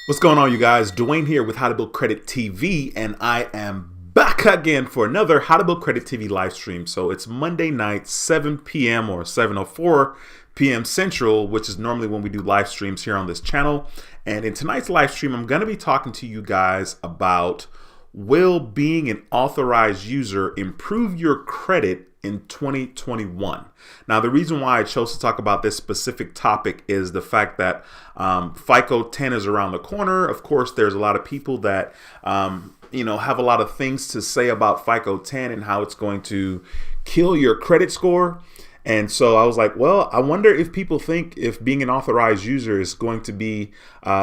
What's going on, you guys? Duane here with How to Build Credit TV, and I am back again for another How to Build Credit TV live stream. So it's Monday night, 7 p.m. or 7:04 p.m. Central, which is normally when we do live streams here on this channel. And in tonight's live stream, I'm going to be talking to you guys about, will being an authorized user improve your credit in 2021? Now, the reason why I chose to talk about this specific topic is the fact that FICO 10 is around the corner. Of course, there's a lot of people that have a lot of things to say about FICO 10 and how it's going to kill your credit score. And so I was like, well, I wonder if people think if being an authorized user is going to be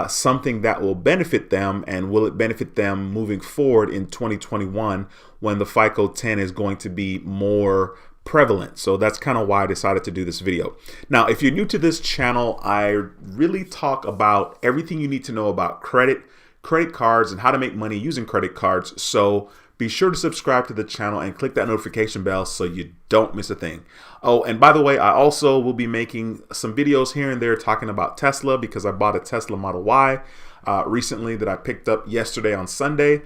something that will benefit them, and will it benefit them moving forward in 2021 when the FICO 10 is going to be more prevalent. So that's kind of why I decided to do this video. Now, if you're new to this channel, I really talk about everything you need to know about credit cards, and how to make money using credit cards. So be sure to subscribe to the channel and click that notification bell so you don't miss a thing. Oh, and by the way, I also will be making some videos here and there talking about Tesla, because I bought a Tesla Model Y recently that I picked up yesterday on Sunday.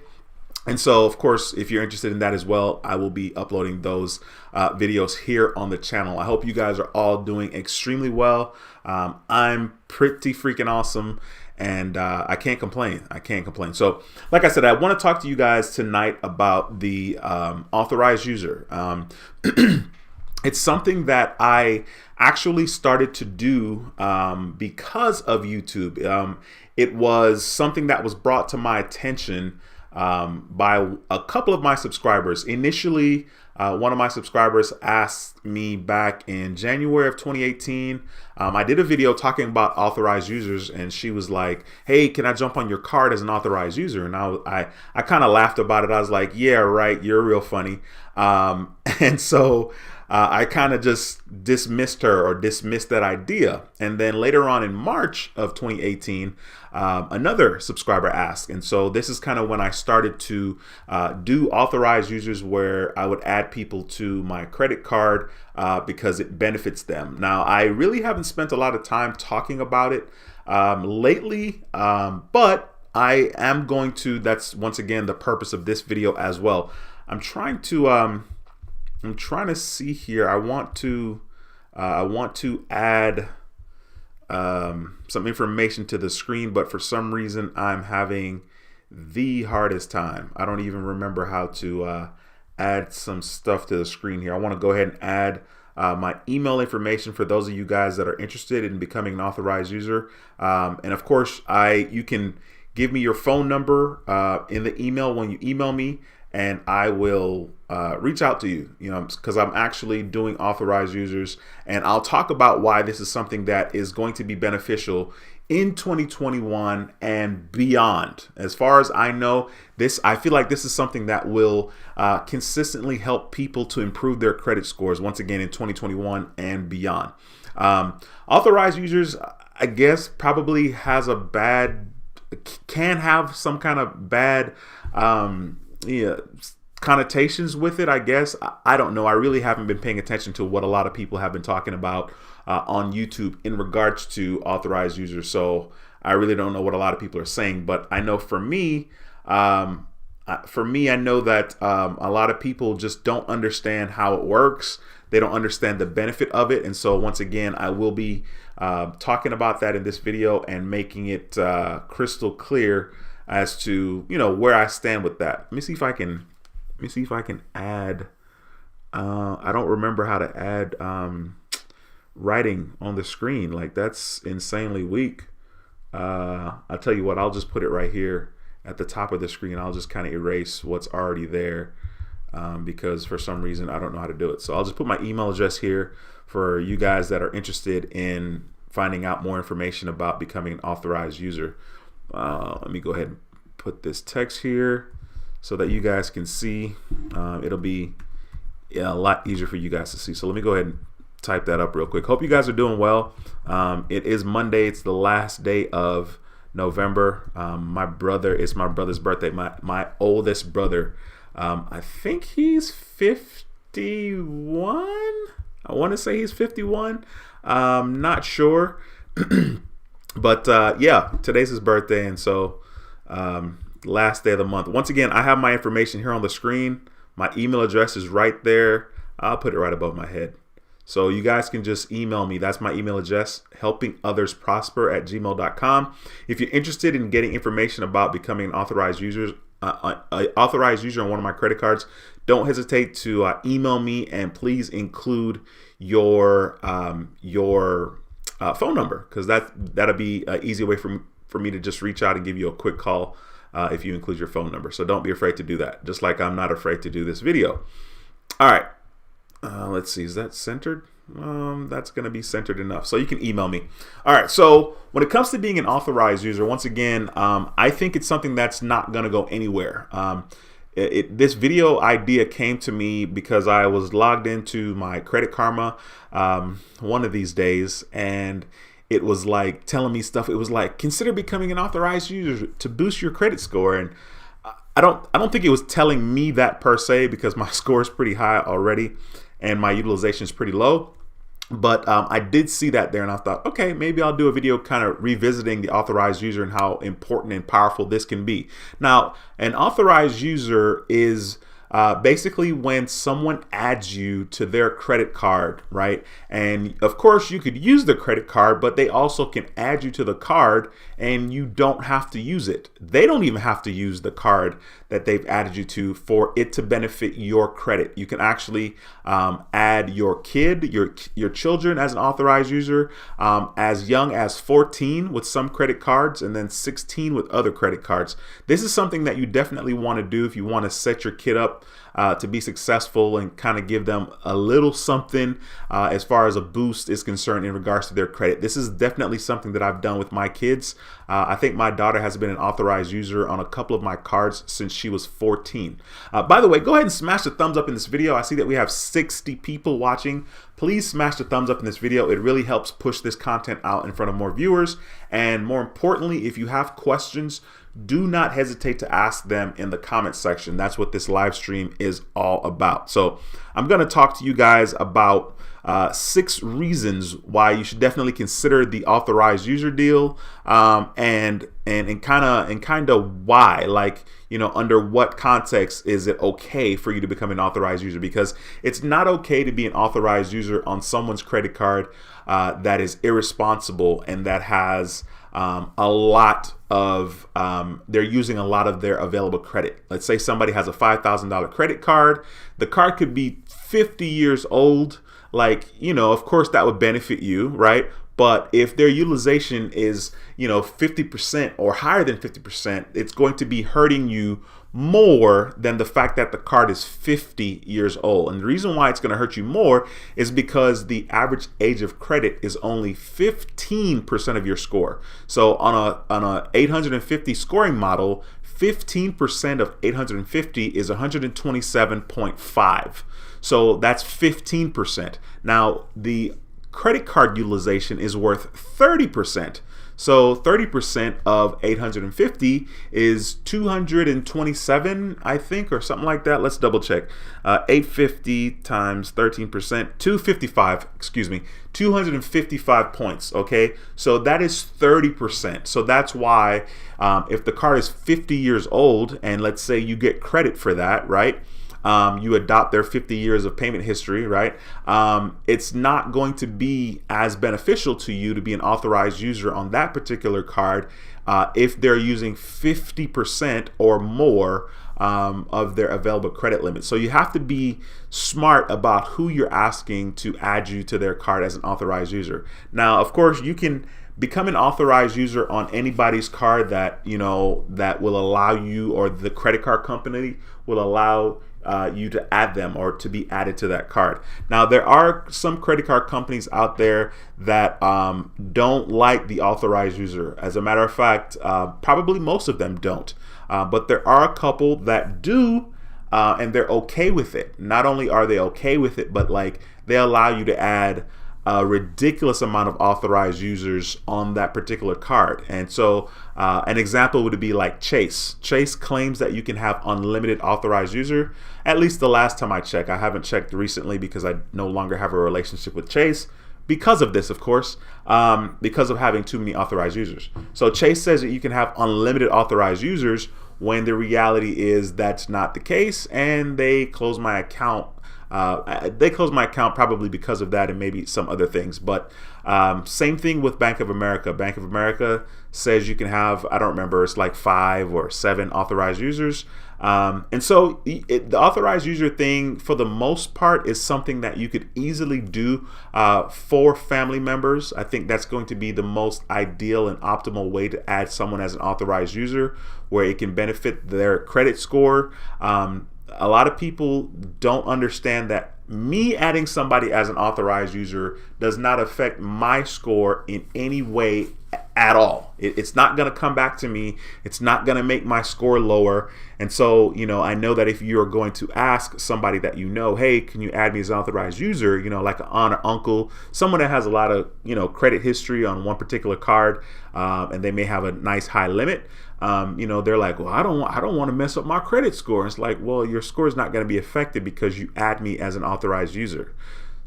And so, of course, if you're interested in that as well, I will be uploading those videos here on the channel. I hope you guys are all doing extremely well. I'm pretty freaking awesome, and I can't complain. I can't complain. So, like I said, I want to talk to you guys tonight about the authorized user. It's something that I actually started to do because of YouTube. It was something that was brought to my attention by a couple of my subscribers. Initially, one of my subscribers asked me back in January of 2018. I did a video talking about authorized users, and she was like, hey, can I jump on your card as an authorized user? And I kind of laughed about it. I was like, yeah, right, you're real funny. And so I kind of just dismissed that idea. And then later on in March of 2018, another subscriber asked. And so this is kind of when I started to do authorized users, where I would add people to my credit card because it benefits them. Now, I really haven't spent a lot of time talking about it lately, but I am going to. That's once again the purpose of this video as well. I'm trying to see here. I want to add some information to the screen, but for some reason I'm having the hardest time. I don't even remember how to add some stuff to the screen here. I want to go ahead and add my email information for those of you guys that are interested in becoming an authorized user. And of course, you can give me your phone number in the email when you email me, and I will reach out to you, because I'm actually doing authorized users, and I'll talk about why this is something that is going to be beneficial in 2021 and beyond. As far as I know, I feel like this is something that will consistently help people to improve their credit scores once again in 2021 and beyond. Authorized users, I guess, probably can have some kind of bad connotations with it, I guess. I don't know. I really haven't been paying attention to what a lot of people have been talking about on YouTube in regards to authorized users. So I really don't know what a lot of people are saying, but I know for me, I know that a lot of people just don't understand how it works. They don't understand the benefit of it. And so once again, I will be talking about that in this video and making it crystal clear as to where I stand with that. Let me see if I can add. I don't remember how to add writing on the screen. Like, that's insanely weak. I'll tell you what. I'll just put it right here at the top of the screen. I'll just kind of erase what's already there because for some reason I don't know how to do it. So I'll just put my email address here for you guys that are interested in finding out more information about becoming an authorized user. Let me go ahead and put this text here so that you guys can see. It'll be a lot easier for you guys to see. So let me go ahead and type that up real quick. Hope you guys are doing well. It is Monday. It's the last day of November. It's my brother's birthday. My oldest brother. I think he's 51. I want to say he's 51. Not sure. But yeah, today's his birthday, and so last day of the month. Once again, I have my information here on the screen. My email address is right there. I'll put it right above my head. So you guys can just email me. That's my email address, helpingothersprosper@gmail.com. If you're interested in getting information about becoming an authorized user on one of my credit cards, don't hesitate to email me, and please include your phone number, because that'll be an easy way for me to just reach out and give you a quick call if you include your phone number. So don't be afraid to do that, just like I'm not afraid to do this video. All right. Let's see, is that centered? That's going to be centered enough. So you can email me. All right. So when it comes to being an authorized user, once again, I think it's something that's not going to go anywhere. This video idea came to me because I was logged into my Credit Karma one of these days, and it was like telling me stuff. It was like, consider becoming an authorized user to boost your credit score. And I don't think it was telling me that per se, because my score is pretty high already and my utilization is pretty low. But I did see that there, and I thought, okay, maybe I'll do a video kind of revisiting the authorized user and how important and powerful this can be. Now, an authorized user is basically when someone adds you to their credit card, right? And of course you could use the credit card, but they also can add you to the card and you don't have to use it. They don't even have to use the card that they've added you to for it to benefit your credit. You can actually add your kid, your children as an authorized user as young as 14 with some credit cards, and then 16 with other credit cards. This is something that you definitely want to do if you want to set your kid up to be successful and kind of give them a little something as far as a boost is concerned in regards to their credit. This is definitely something that I've done with my kids. I think my daughter has been an authorized user on a couple of my cards since she was 14. By the way, go ahead and smash the thumbs up in this video. I see that we have 60 people watching. Please smash the thumbs up in this video. It really helps push this content out in front of more viewers. And more importantly, if you have questions, do not hesitate to ask them in the comment section. That's what this live stream is all about. So I'm going to talk to you guys about 6 reasons why you should definitely consider the authorized user deal, and kind of why, like, you know, under what context is it okay for you to become an authorized user, because it's not okay to be an authorized user on someone's credit card that is irresponsible and that has a lot of they're using a lot of their available credit. Let's say somebody has a $5,000 credit card. The card could be 50 years old. Like, you know, of course that would benefit you, right? But if their utilization is, you know, 50% or higher than 50%, it's going to be hurting you more than the fact that the card is 50 years old. And the reason why it's going to hurt you more is because the average age of credit is only 15% of your score. So on a 850 scoring model, 15% of 850 is 127.5. So that's 15%. Now, the credit card utilization is worth 30%. So 30% of 850 is 227, I think, or something like that. Let's double check. 850 times 13%, 255 points, okay? So that is 30%. So that's why if the card is 50 years old, and let's say you get credit for that, right? You adopt their 50 years of payment history, right? It's not going to be as beneficial to you to be an authorized user on that particular card if they're using 50% or more of their available credit limit. So you have to be smart about who you're asking to add you to their card as an authorized user. Now, of course, you can become an authorized user on anybody's card that, you know, that will allow you, or the credit card company will allow you to add them or to be added to that card. Now, there are some credit card companies out there that don't like the authorized user. As a matter of fact, probably most of them don't. But there are a couple that do, and they're okay with it. Not only are they okay with it, but like they allow you to add a ridiculous amount of authorized users on that particular card. And so an example would be like Chase. Chase claims that you can have unlimited authorized user. At least the last time I checked. I haven't checked recently because I no longer have a relationship with Chase. because of this, of course, because of having too many authorized users. So Chase says that you can have unlimited authorized users when the reality is that's not the case, and they closed my account. They closed my account probably because of that and maybe some other things. But same thing with Bank of America. Bank of America says you can have, I don't remember, it's like 5 or 7 authorized users. And so the authorized user thing, for the most part, is something that you could easily do for family members. I think that's going to be the most ideal and optimal way to add someone as an authorized user, where it can benefit their credit score. A lot of people don't understand that me adding somebody as an authorized user does not affect my score in any way at all. It's not going to come back to me. It's not going to make my score lower. And so, I know that if you're going to ask somebody that hey, can you add me as an authorized user, like an aunt or uncle, someone that has a lot of, credit history on one particular card, and they may have a nice high limit. They're like, well, I don't want to mess up my credit score. It's like, well, your score is not going to be affected because you add me as an authorized user.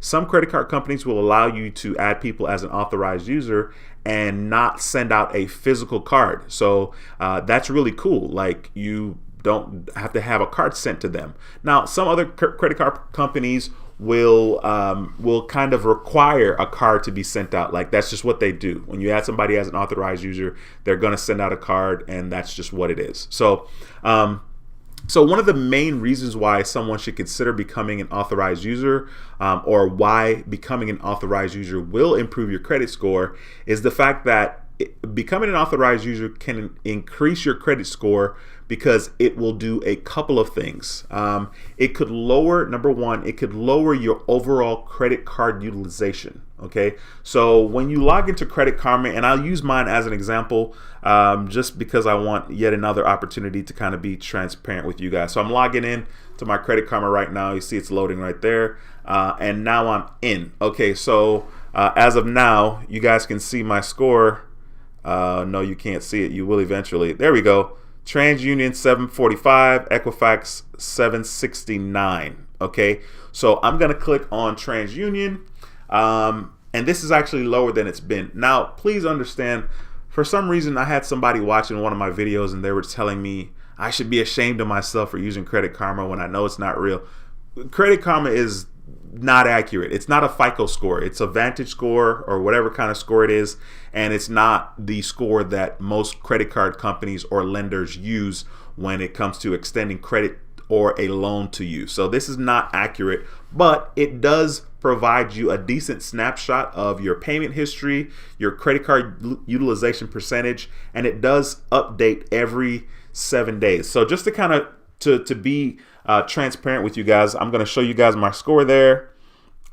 Some credit card companies will allow you to add people as an authorized user and not send out a physical card. So that's really cool. Like, you don't have to have a card sent to them. Now, some other credit card companies will kind of require a card to be sent out. Like, that's just what they do. When you add somebody as an authorized user, they're going to send out a card, and that's just what it is. So one of the main reasons why someone should consider becoming an authorized user, or why becoming an authorized user will improve your credit score, is the fact that becoming an authorized user can increase your credit score because it will do a couple of things. It could lower, number one, it could lower your overall credit card utilization. Okay, so when you log into Credit Karma, and I'll use mine as an example, just because I want yet another opportunity to kind of be transparent with you guys. So I'm logging in to my Credit Karma right now. You see it's loading right there, and now I'm in. Okay, so as of now, you guys can see my score. No, you can't see it. You will eventually. There we go. TransUnion 745, Equifax 769. Okay, so I'm gonna click on TransUnion. And this is actually lower than it's been. Now, please understand, for some reason, I had somebody watching one of my videos and they were telling me I should be ashamed of myself for using Credit Karma when I know it's not real. Credit Karma is not accurate. It's not a Fico score. It's a Vantage score or whatever kind of score it is. And it's not the score that most credit card companies or lenders use when it comes to extending credit or a loan to you. So this is not accurate, but it does provide you a decent snapshot of your payment history, your credit card utilization percentage, and it does update every 7 days. So just to kind of to be transparent with you guys, I'm going to show you guys my score there.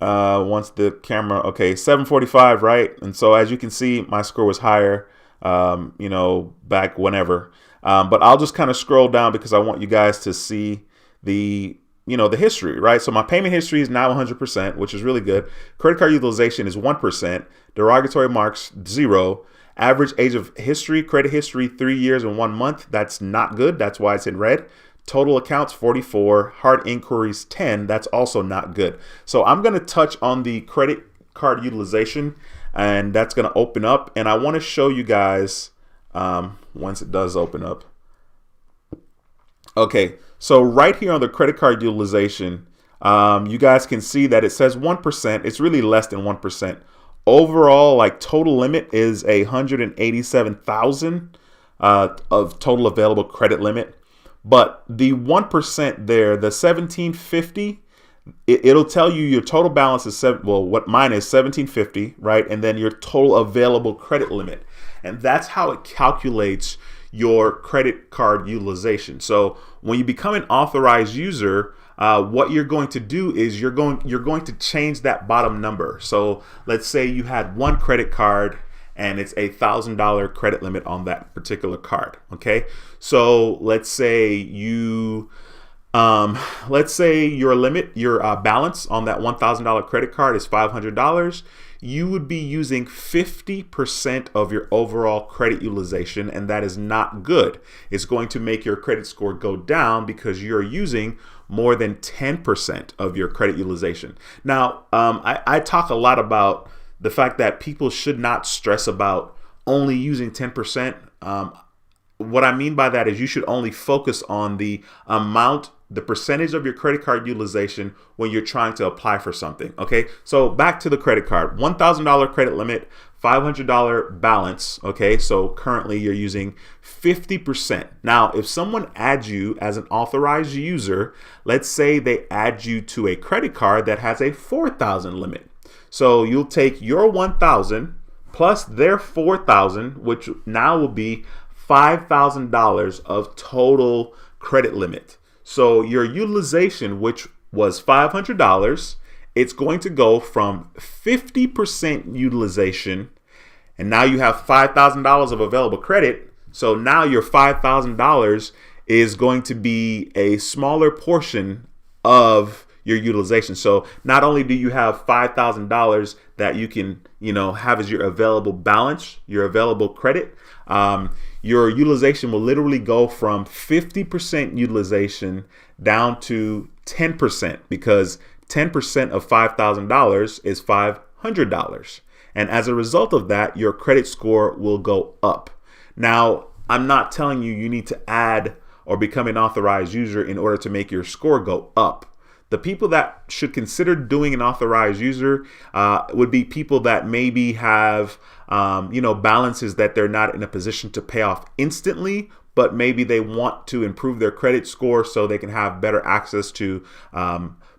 Once the camera, okay, 745, right? And so as you can see, my score was higher, back whenever. But I'll just kind of scroll down because I want you guys to see the history, right? So my payment history is now 100%, which is really good. Credit card utilization is 1%. Derogatory marks 0. Average age of history, credit history 3 years and 1 month. That's not good. That's why it's in red. Total accounts 44. Hard inquiries 10. That's also not good. So I'm going to touch on the credit card utilization, and that's going to open up. And I want to show you guys once it does open up. Okay, so right here on the credit card utilization, you guys can see that it says 1%. It's really less than 1%. Overall, like, total limit is 187,000 of total available credit limit. But the 1% there, the 1750, it'll tell you your total balance is what mine is 1750, right? And then your total available credit limit. And that's how it calculates your credit card utilization. So when you become an authorized user, what you're going to do is you're going to change that bottom number. So let's say you had one credit card and it's $1,000 credit limit on that particular card. Okay, so let's say your limit, your balance on that $1,000 credit card is $500. You would be using 50% of your overall credit utilization, and that is not good. It's going to make your credit score go down because you're using more than 10% of your credit utilization. Now, I talk a lot about the fact that people should not stress about only using 10%. What I mean by that is you should only focus on the amount, the percentage of your credit card utilization when you're trying to apply for something. Okay, so back to the credit card, $1,000 credit limit, $500 balance. Okay, so currently you're using 50%. Now, if someone adds you as an authorized user, let's say they add you to a credit card that has a 4,000 limit. So you'll take your 1,000 plus their 4,000, which now will be $5,000 of total credit limit. So your utilization, which was $500, it's going to go from 50% utilization, and now you have $5,000 of available credit. So now your $5,000 is going to be a smaller portion of your utilization. So not only do you have $5,000 that you can, have as your available balance, your available credit, your utilization will literally go from 50% utilization down to 10%, because 10% of $5,000 is $500. And as a result of that, your credit score will go up. Now, I'm not telling you you need to add or become an authorized user in order to make your score go up. The people that should consider doing an authorized user would be people that maybe have, balances that they're not in a position to pay off instantly, but maybe they want to improve their credit score so they can have better access to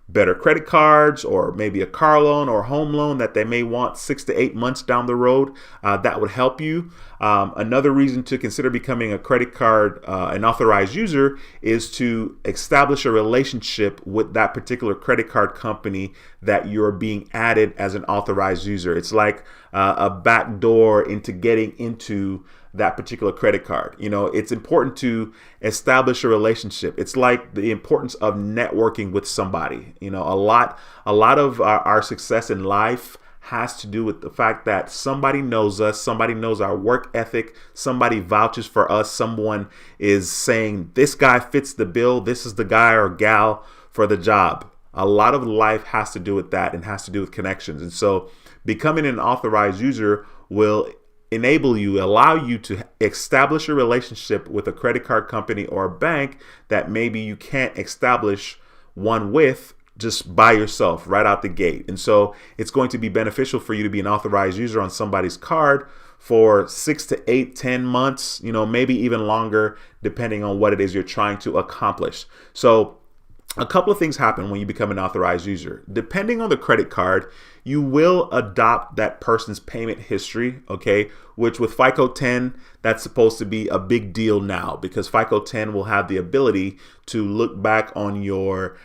better credit cards, or maybe a car loan or home loan that they may want 6 to 8 months down the road. That would help you. Another reason to consider becoming a credit card, an authorized user, is to establish a relationship with that particular credit card company that you're being added as an authorized user. It's like a back door into getting into that particular credit card. It's important to establish a relationship. It's like the importance of networking with somebody. A lot of our success in life has to do with the fact that somebody knows us, somebody knows our work ethic, somebody vouches for us, someone is saying this guy fits the bill, this is the guy or gal for the job. A lot of life has to do with that, and has to do with connections. And so becoming an authorized user will allow you to establish a relationship with a credit card company or a bank that maybe you can't establish one with just by yourself right out the gate. And so it's going to be beneficial for you to be an authorized user on somebody's card for 6 to 8, 10 months, maybe even longer, depending on what it is you're trying to accomplish. So a couple of things happen when you become an authorized user. Depending on the credit card, you will adopt that person's payment history, okay? Which with FICO 10, that's supposed to be a big deal now, because FICO 10 will have the ability to look back on your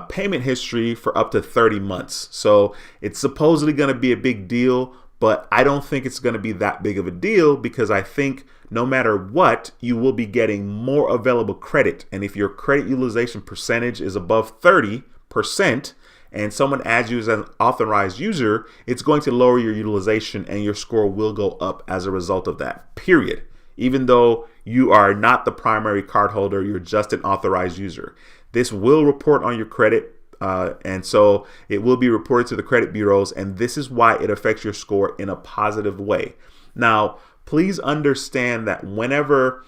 payment history for up to 30 months. So it's supposedly going to be a big deal, but I don't think it's going to be that big of a deal, because I think no matter what, you will be getting more available credit. And if your credit utilization percentage is above 30% and someone adds you as an authorized user, it's going to lower your utilization and your score will go up as a result of that, period. Even though you are not the primary cardholder, you're just an authorized user. This will report on your credit. And so it will be reported to the credit bureaus, and this is why it affects your score in a positive way. Now, please understand that whenever,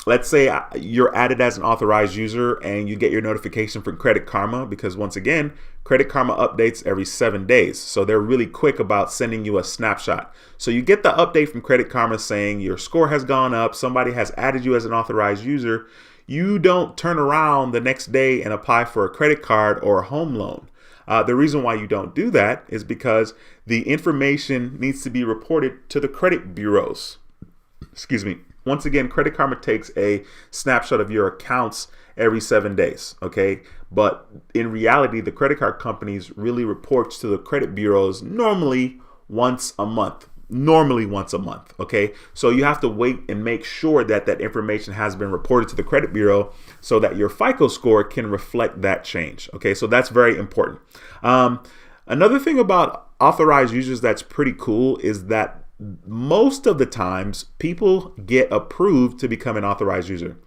let's say you're added as an authorized user and you get your notification from Credit Karma, because once again, Credit Karma updates every 7 days. So they're really quick about sending you a snapshot. So you get the update from Credit Karma saying your score has gone up, somebody has added you as an authorized user. You don't turn around the next day and apply for a credit card or a home loan. The reason why you don't do that is because the information needs to be reported to the credit bureaus. Excuse me. Once again, Credit Karma takes a snapshot of your accounts every 7 days, okay? But in reality, the credit card companies really report to the credit bureaus normally once a month. Okay? So you have to wait and make sure that that information has been reported to the credit bureau so that your FICO score can reflect that change, okay? So that's very important. Another thing about authorized users that's pretty cool is that most of the times people get approved to become an authorized user.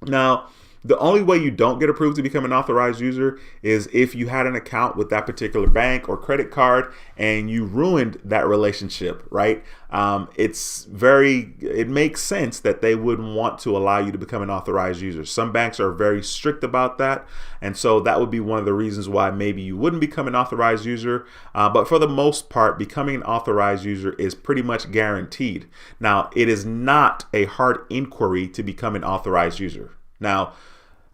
Now, The only way you don't get approved to become an authorized user is if you had an account with that particular bank or credit card and you ruined that relationship, right? It makes sense that they wouldn't want to allow you to become an authorized user. Some banks are very strict about that. And so that would be one of the reasons why maybe you wouldn't become an authorized user. But for the most part, becoming an authorized user is pretty much guaranteed. Now, it is not a hard inquiry to become an authorized user. Now,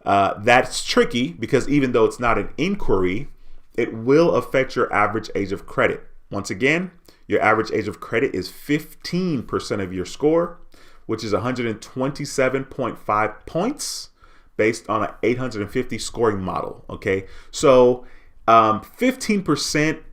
that's tricky because even though it's not an inquiry, it will affect your average age of credit. Once again, your average age of credit is 15% of your score, which is 127.5 points based on an 850 scoring model. Okay, so 15%,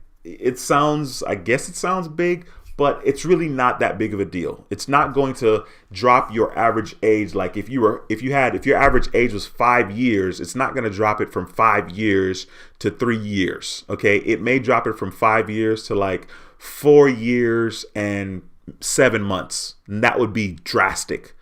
I guess it sounds big, but it's really not that big of a deal. It's not going to drop your average age. Like if your average age was 5 years, it's not going to drop it from 5 years to 3 years. Okay, it may drop it from 5 years to like 4 years and 7 months. And that would be drastic.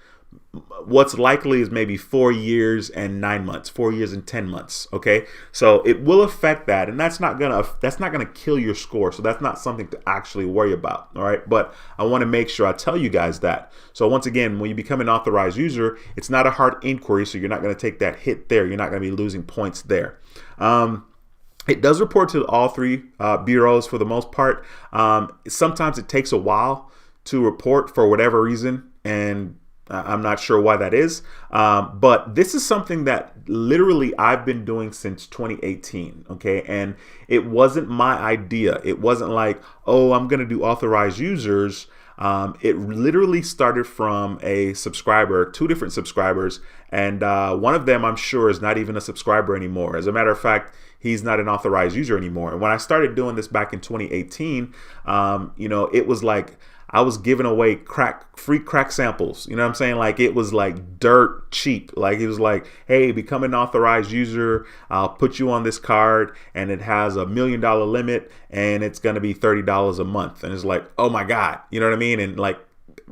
What's likely is maybe 4 years and 9 months, 4 years and 10 months. Okay, so it will affect that, and that's not gonna kill your score. So that's not something to actually worry about. All right, but I want to make sure I tell you guys that. So once again, when you become an authorized user, it's not a hard inquiry, so you're not going to take that hit there. You're not going to be losing points there. It does report to all three bureaus for the most part. Sometimes it takes a while to report for whatever reason, and I'm not sure why that is, but this is something that literally I've been doing since 2018, okay? And it wasn't my idea. It wasn't like, oh, I'm going to do authorized users. It literally started from a subscriber, 2 different subscribers, and one of them I'm sure is not even a subscriber anymore. As a matter of fact, he's not an authorized user anymore. And when I started doing this back in 2018, it was like I was giving away free crack samples. You know what I'm saying? Like it was like dirt cheap. Like it was like, hey, become an authorized user. I'll put you on this card and it has $1 million limit and it's going to be $30 a month. And it's like, oh my God, you know what I mean? And like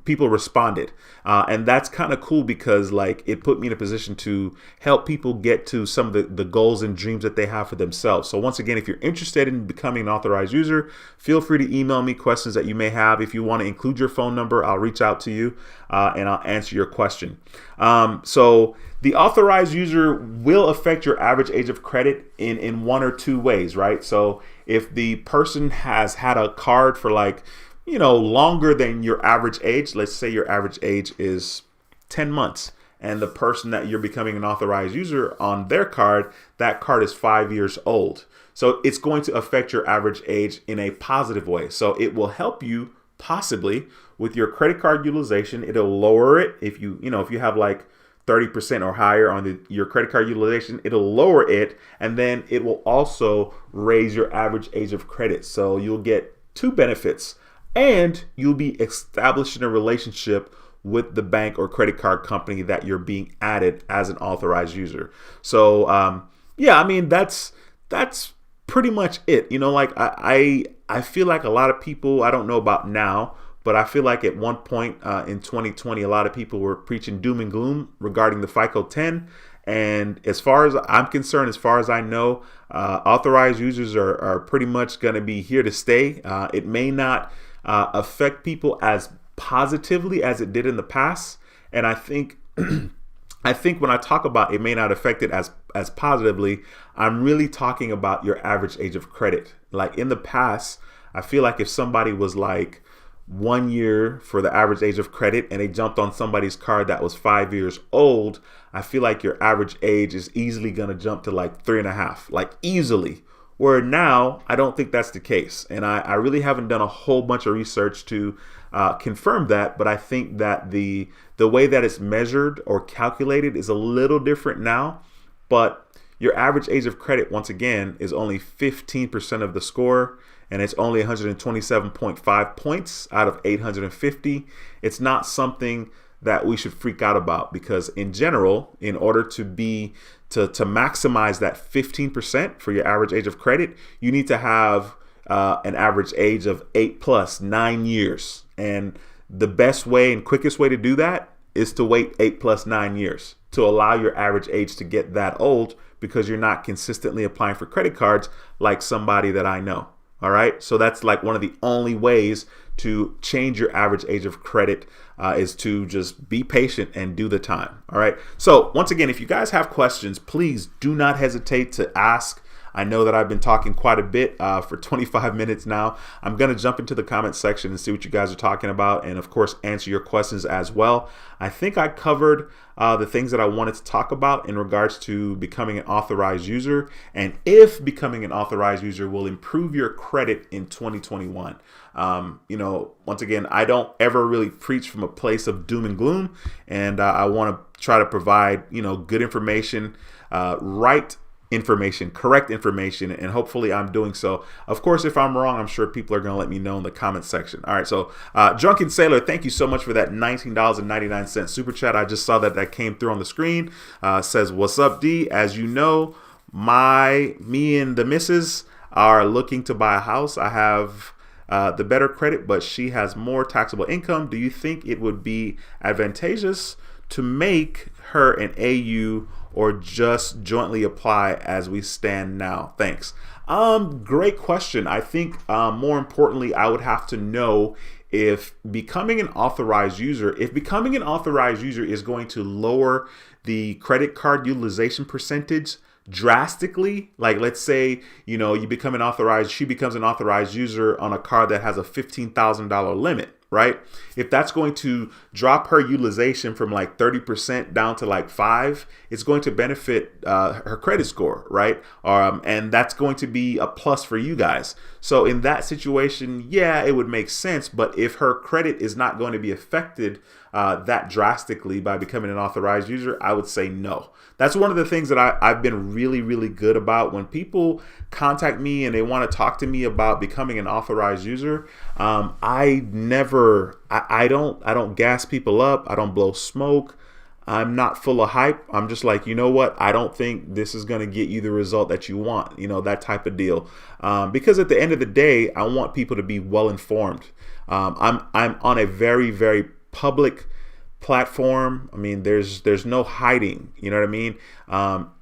people responded. And that's kind of cool because like it put me in a position to help people get to some of the goals and dreams that they have for themselves. So once again, if you're interested in becoming an authorized user, feel free to email me questions that you may have. If you want to include your phone number, I'll reach out to you and I'll answer your question. So the authorized user will affect your average age of credit in 1 or 2 ways, right? So if the person has had a card for like, longer than your average age, let's say your average age is 10 months and the person that you're becoming an authorized user on their card, that card is 5 years old. So it's going to affect your average age in a positive way. So it will help you possibly with your credit card utilization. It'll lower it if you have like 30% or higher on your credit card utilization, it'll lower it, and then it will also raise your average age of credit. So you'll get 2 benefits. And you'll be establishing a relationship with the bank or credit card company that you're being added as an authorized user. So yeah, I mean that's pretty much it. Like I feel like a lot of people, I don't know about now, but I feel like at one point in 2020, a lot of people were preaching doom and gloom regarding the Fico 10. And as far as I'm concerned, as far as I know, authorized users are pretty much going to be here to stay. It may not affect people as positively as it did in the past, and I think when I talk about it may not affect it as positively, I'm really talking about your average age of credit. Like in the past, I feel like if somebody was like 1 year for the average age of credit and they jumped on somebody's card that was 5 years old, I feel like your average age is easily going to jump to like 3.5, like easily. Where now, I don't think that's the case. And I really haven't done a whole bunch of research to confirm that, but I think that the way that it's measured or calculated is a little different now. But your average age of credit, once again, is only 15% of the score, and it's only 127.5 points out of 850. It's not something that we should freak out about, because in general, in order to maximize that 15% for your average age of credit, you need to have an average age of 8+ 9 years. And the best way and quickest way to do that is to wait 8+ 9 years to allow your average age to get that old because you're not consistently applying for credit cards like somebody that I know. All right. So that's like one of the only ways to change your average age of credit is to just be patient and do the time. All right. So once again, if you guys have questions, please do not hesitate to ask. I know that I've been talking quite a bit for 25 minutes now. I'm going to jump into the comment section and see what you guys are talking about, and of course answer your questions as well. I think I covered the things that I wanted to talk about in regards to becoming an authorized user, and if becoming an authorized user will improve your credit in 2021. Once again, I don't ever really preach from a place of doom and gloom, and I want to try to provide, good information, correct information, and hopefully I'm doing so. Of course, if I'm wrong, I'm sure people are going to let me know in the comment section. All right, so Drunken Sailor, thank you so much for that $19.99 super chat. I just saw that came through on the screen. Says, what's up, D? As you know, me and the missus are looking to buy a house. I have the better credit, but she has more taxable income. Do you think it would be advantageous to make her an AU or just jointly apply as we stand now? Thanks. Great question. I think more importantly, I would have to know if becoming an authorized user is going to lower the credit card utilization percentage drastically. Like, let's say, she becomes an authorized user on a card that has a $15,000 limit. Right? If that's going to drop her utilization from like 30% down to like 5%, it's going to benefit her credit score, right? And that's going to be a plus for you guys. So in that situation, yeah, it would make sense. But if her credit is not going to be affected that drastically by becoming an authorized user, I would say no. That's one of the things that I've been really, really good about. When people contact me and they want to talk to me about becoming an authorized user, I don't gas people up. I don't blow smoke. I'm not full of hype. I'm just like, you know what? I don't think this is going to get you the result that you want, that type of deal. Because at the end of the day, I want people to be well informed. I'm on a very, very public platform. I mean, there's no hiding, you know what I mean?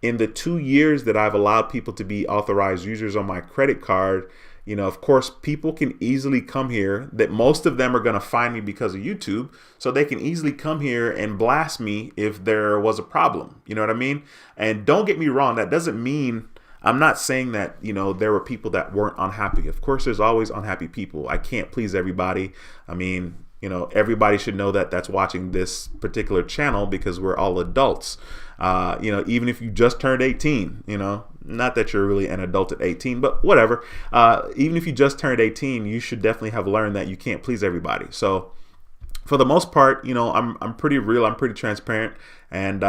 In the 2 years that I've allowed people to be authorized users on my credit card, of course, people can easily come here, that most of them are going to find me because of YouTube. So they can easily come here and blast me if there was a problem. You know what I mean? And don't get me wrong. That doesn't mean, I'm not saying that, there were people that weren't unhappy. Of course, there's always unhappy people. I can't please everybody. I mean, everybody should know that that's watching this particular channel because we're all adults. Even if you just turned 18, not that you're really an adult at 18, but whatever. Even if you just turned 18, you should definitely have learned that you can't please everybody. So for the most part, I'm pretty real. I'm pretty transparent, and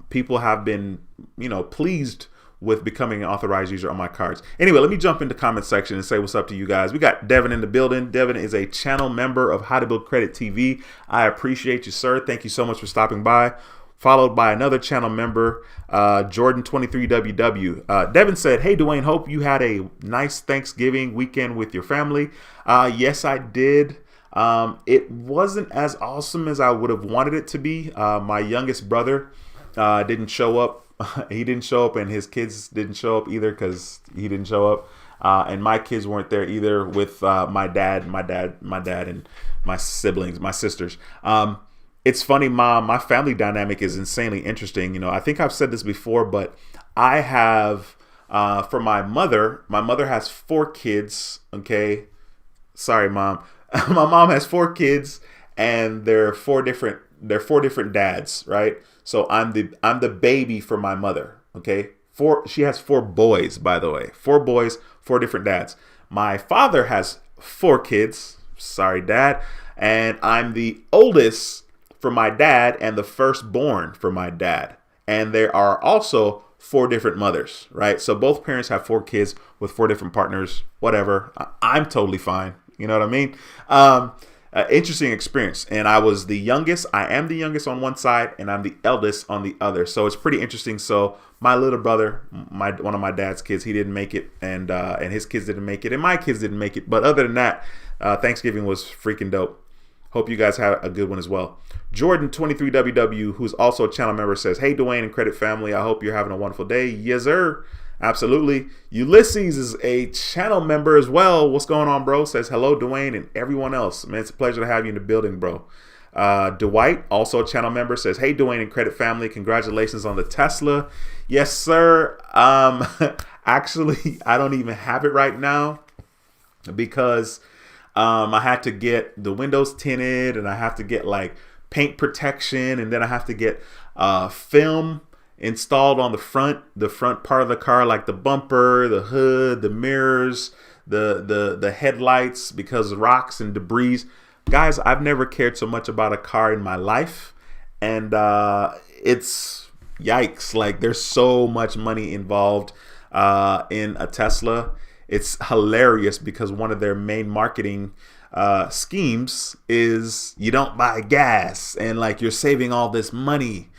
people have been, pleased with becoming an authorized user on my cards. Anyway, let me jump into the comment section and say what's up to you guys. We got Devin in the building. Devin is a channel member of How to Build Credit TV. I appreciate you, sir. Thank you so much for stopping by. Followed by another channel member, Jordan23WW. Devin said, hey, Duane, hope you had a nice Thanksgiving weekend with your family. Yes, I did. It wasn't as awesome as I would have wanted it to be. My youngest brother didn't show up. He didn't show up, and his kids didn't show up either because he didn't show up. And my kids weren't there either with my dad, and my siblings, my sisters. It's funny, Mom, my family dynamic is insanely interesting. I think I've said this before, but I have, for my mother has 4 kids. Okay. Sorry, Mom. My mom has 4 kids, and they're four different dads, right? So I'm the baby for my mother. Okay. She has 4 boys, by the way, 4 boys, 4 different dads. My father has 4 kids. Sorry, Dad. And I'm the oldest for my dad and the firstborn for my dad. And there are also 4 different mothers, right? So both parents have 4 kids with 4 different partners, whatever. I'm totally fine. You know what I mean? Interesting experience. And I was the youngest. I am the youngest on one side, and I'm the eldest on the other. So it's pretty interesting. So my little brother, one of my dad's kids, he didn't make it, and his kids didn't make it, and my kids didn't make it. But other than that, Thanksgiving was freaking dope. Hope you guys have a good one as well. Jordan23WW, who's also a channel member, says, hey, Duane and Credit family, I hope you're having a wonderful day. Yes, sir. Absolutely. Ulysses is a channel member as well. What's going on, bro? Says, hello, Duane, and everyone else. Man, it's a pleasure to have you in the building, bro. Dwight, also a channel member, says, hey, Duane and Credit family, congratulations on the Tesla. Yes, sir. Actually, I don't even have it right now because I had to get the windows tinted, and I have to get like paint protection, and then I have to get film installed on the front part of the car, like the bumper, the hood, the mirrors, the headlights, because of rocks and debris. Guys, I've never cared so much about a car in my life, and it's yikes. Like, there's so much money involved in a Tesla. It's hilarious because one of their main marketing schemes is you don't buy gas, and like you're saving all this money.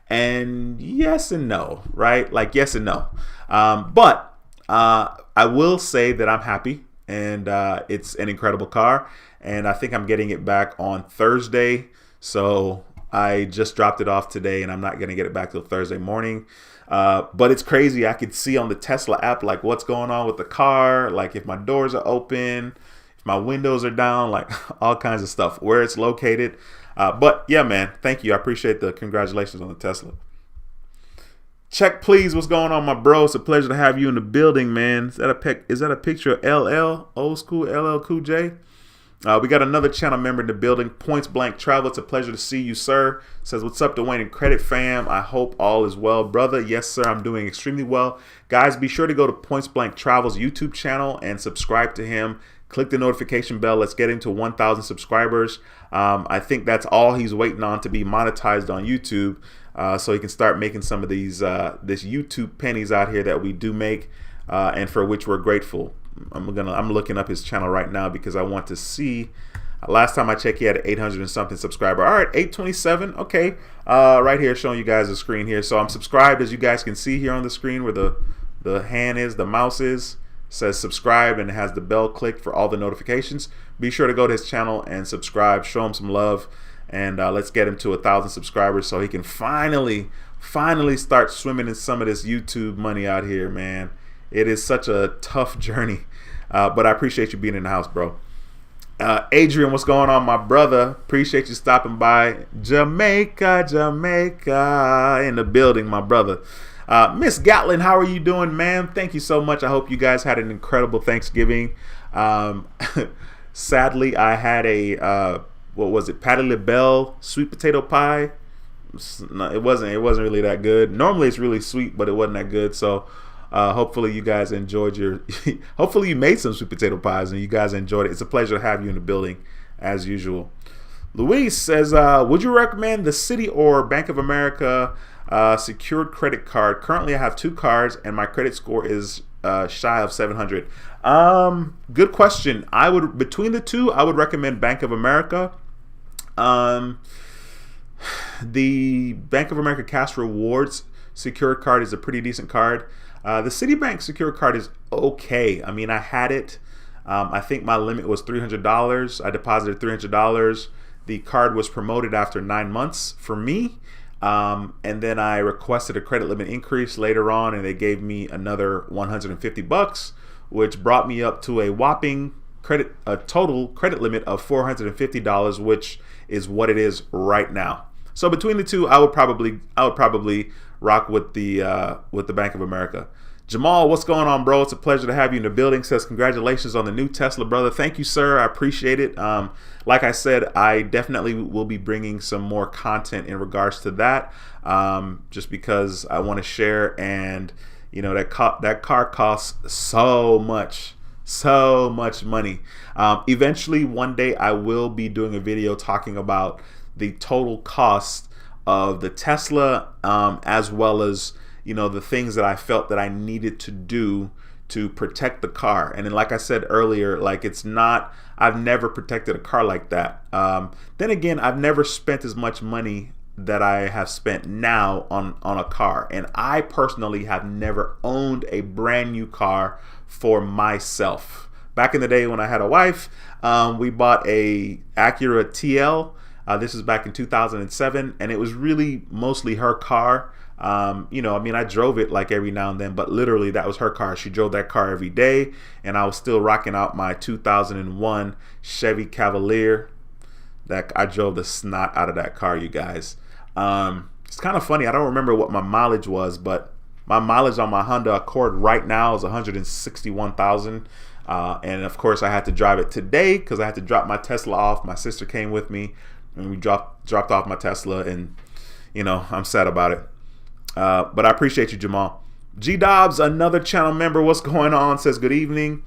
And yes and no, right? Like, yes and no. But I will say that I'm happy, and it's an incredible car, and I think I'm getting it back on Thursday. So I just dropped it off today, and I'm not going to get it back till Thursday morning. But it's crazy. I could see on the Tesla app, like, what's going on with the car, like if my doors are open, if my windows are down, like all kinds of stuff, where it's located. But yeah, man, thank you. I appreciate the congratulations on the Tesla. Check, please. What's going on, my bro? It's a pleasure to have you in the building, man. Is that a picture of LL, old school LL Cool J? We got another channel member in the building, Points Blank Travel. It's a pleasure to see you, sir. Says, what's up, Duane and Credit fam? I hope all is well, brother. Yes, sir. I'm doing extremely well. Guys, be sure to go to Points Blank Travel's YouTube channel and subscribe to him. Click the notification bell. Let's get him to 1,000 subscribers. I think that's all he's waiting on to be monetized on YouTube, so he can start making some of these this YouTube pennies out here that we do make, and for which we're grateful. I'm looking up his channel right now because I want to see. Last time I checked, he had 800 and something subscriber. All right, 827. Okay, right here showing you guys the screen here. So I'm subscribed, as you guys can see here on the screen where the hand is, the mouse is. Says subscribe, and it has the bell clicked for all the notifications. Be sure to go to his channel and subscribe. Show him some love, and let's get him to 1,000 subscribers so he can finally start swimming in some of this YouTube money out here, man. It is such a tough journey, but I appreciate you being in the house, bro. Adrian, what's going on, my brother? Appreciate you stopping by. Jamaica in the building, my brother. Miss Gatlin, how are you doing, man? Thank you so much. I hope you guys had an incredible Thanksgiving. Sadly, I had a what was it, Patti LaBelle sweet potato pie. No, it wasn't really that good. Normally it's really sweet, but it wasn't that good. So hopefully you guys enjoyed your hopefully you made some sweet potato pies and you guys enjoyed it. It's a pleasure to have you in the building as usual. Luis says, would you recommend the Citi or Bank of America secured credit card? Currently I have 2 cards and my credit score is shy of 700. Good question. Between the two, I would recommend Bank of America. The Bank of America Cash Rewards secured card is a pretty decent card. The Citibank secured card is okay. I mean, I had it. I think my limit was $300. I deposited $300. The card was promoted after 9 months for me. And then I requested a credit limit increase later on, and they gave me another $150, which brought me up to a whopping total credit limit of $450, which is what it is right now. So between the two, I would probably rock with the Bank of America. Jamal, what's going on, bro? It's a pleasure to have you in the building. Says congratulations on the new Tesla, brother. Thank you, sir. I appreciate it. Like I said, I definitely will be bringing some more content in regards to that, just because I want to share. And you know, that car costs so much money. Eventually, one day, I will be doing a video talking about the total cost of the Tesla, as well as, you know, the things that I felt that I needed to do to protect the car. And then, like I said earlier, like I've never protected a car like that. Then again, I've never spent as much money that I have spent now on a car. And I personally have never owned a brand new car for myself. Back in the day when I had a wife, we bought a Acura TL. This is back in 2007, and it was really mostly her car. I drove it like every now and then, but literally that was her car. She drove that car every day, and I was still rocking out my 2001 Chevy Cavalier. That I drove the snot out of that car, you guys. It's kind of funny. I don't remember what my mileage was, but my mileage on my Honda Accord right now is 161,000. And of course, I had to drive it today because I had to drop my Tesla off. My sister came with me, and we dropped off my Tesla, and I'm sad about it. But I appreciate you, Jamal. G Dobbs, another channel member. What's going on? Says good evening.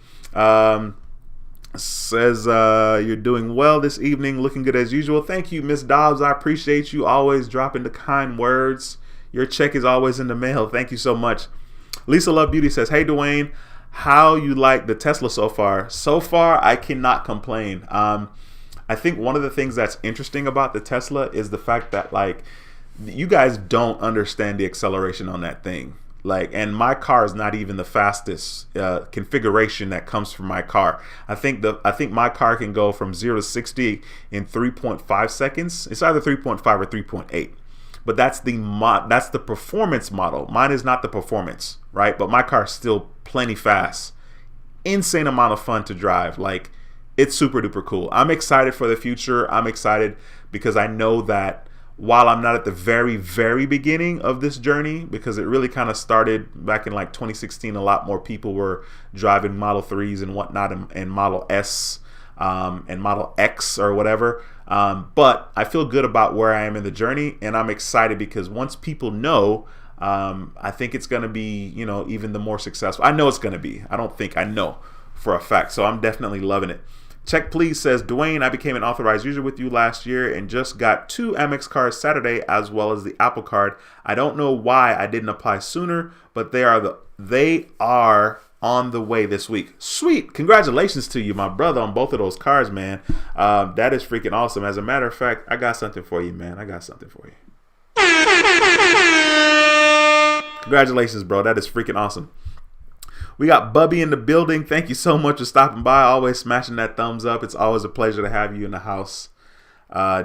Says you're doing well this evening, looking good as usual. Thank you, Miss Dobbs. I appreciate you always dropping the kind words. Your check is always in the mail. Thank you so much. Lisa Love Beauty says, hey Duane, how you like the Tesla so far? So far, I cannot complain. I think one of the things that's interesting about the Tesla is the fact that you guys don't understand the acceleration on that thing. And my car is not even the fastest configuration that comes from my car. I think my car can go from 0 to 60 in 3.5 seconds. It's either 3.5 or 3.8. But that's the performance model. Mine is not the performance, right? But my car is still plenty fast. Insane amount of fun to drive. It's super duper cool. I'm excited for the future. I'm excited because I know that while I'm not at the very, very beginning of this journey, because it really kind of started back in 2016, a lot more people were driving Model 3s and whatnot, and Model S and Model X or whatever. But I feel good about where I am in the journey, and I'm excited because once people know, I think it's going to be, even the more successful. I know it's going to be. I know for a fact. So I'm definitely loving it. Check Please says, Duane, I became an authorized user with you last year and just got 2 Amex cards Saturday as well as the Apple Card. I don't know why I didn't apply sooner, but they are on the way this week. Sweet. Congratulations to you, my brother, on both of those cards, man. That is freaking awesome. As a matter of fact, I got something for you, man. I got something for you. Congratulations, bro. That is freaking awesome. We got Bubby in the building. Thank you so much for stopping by. Always smashing that thumbs up. It's always a pleasure to have you in the house.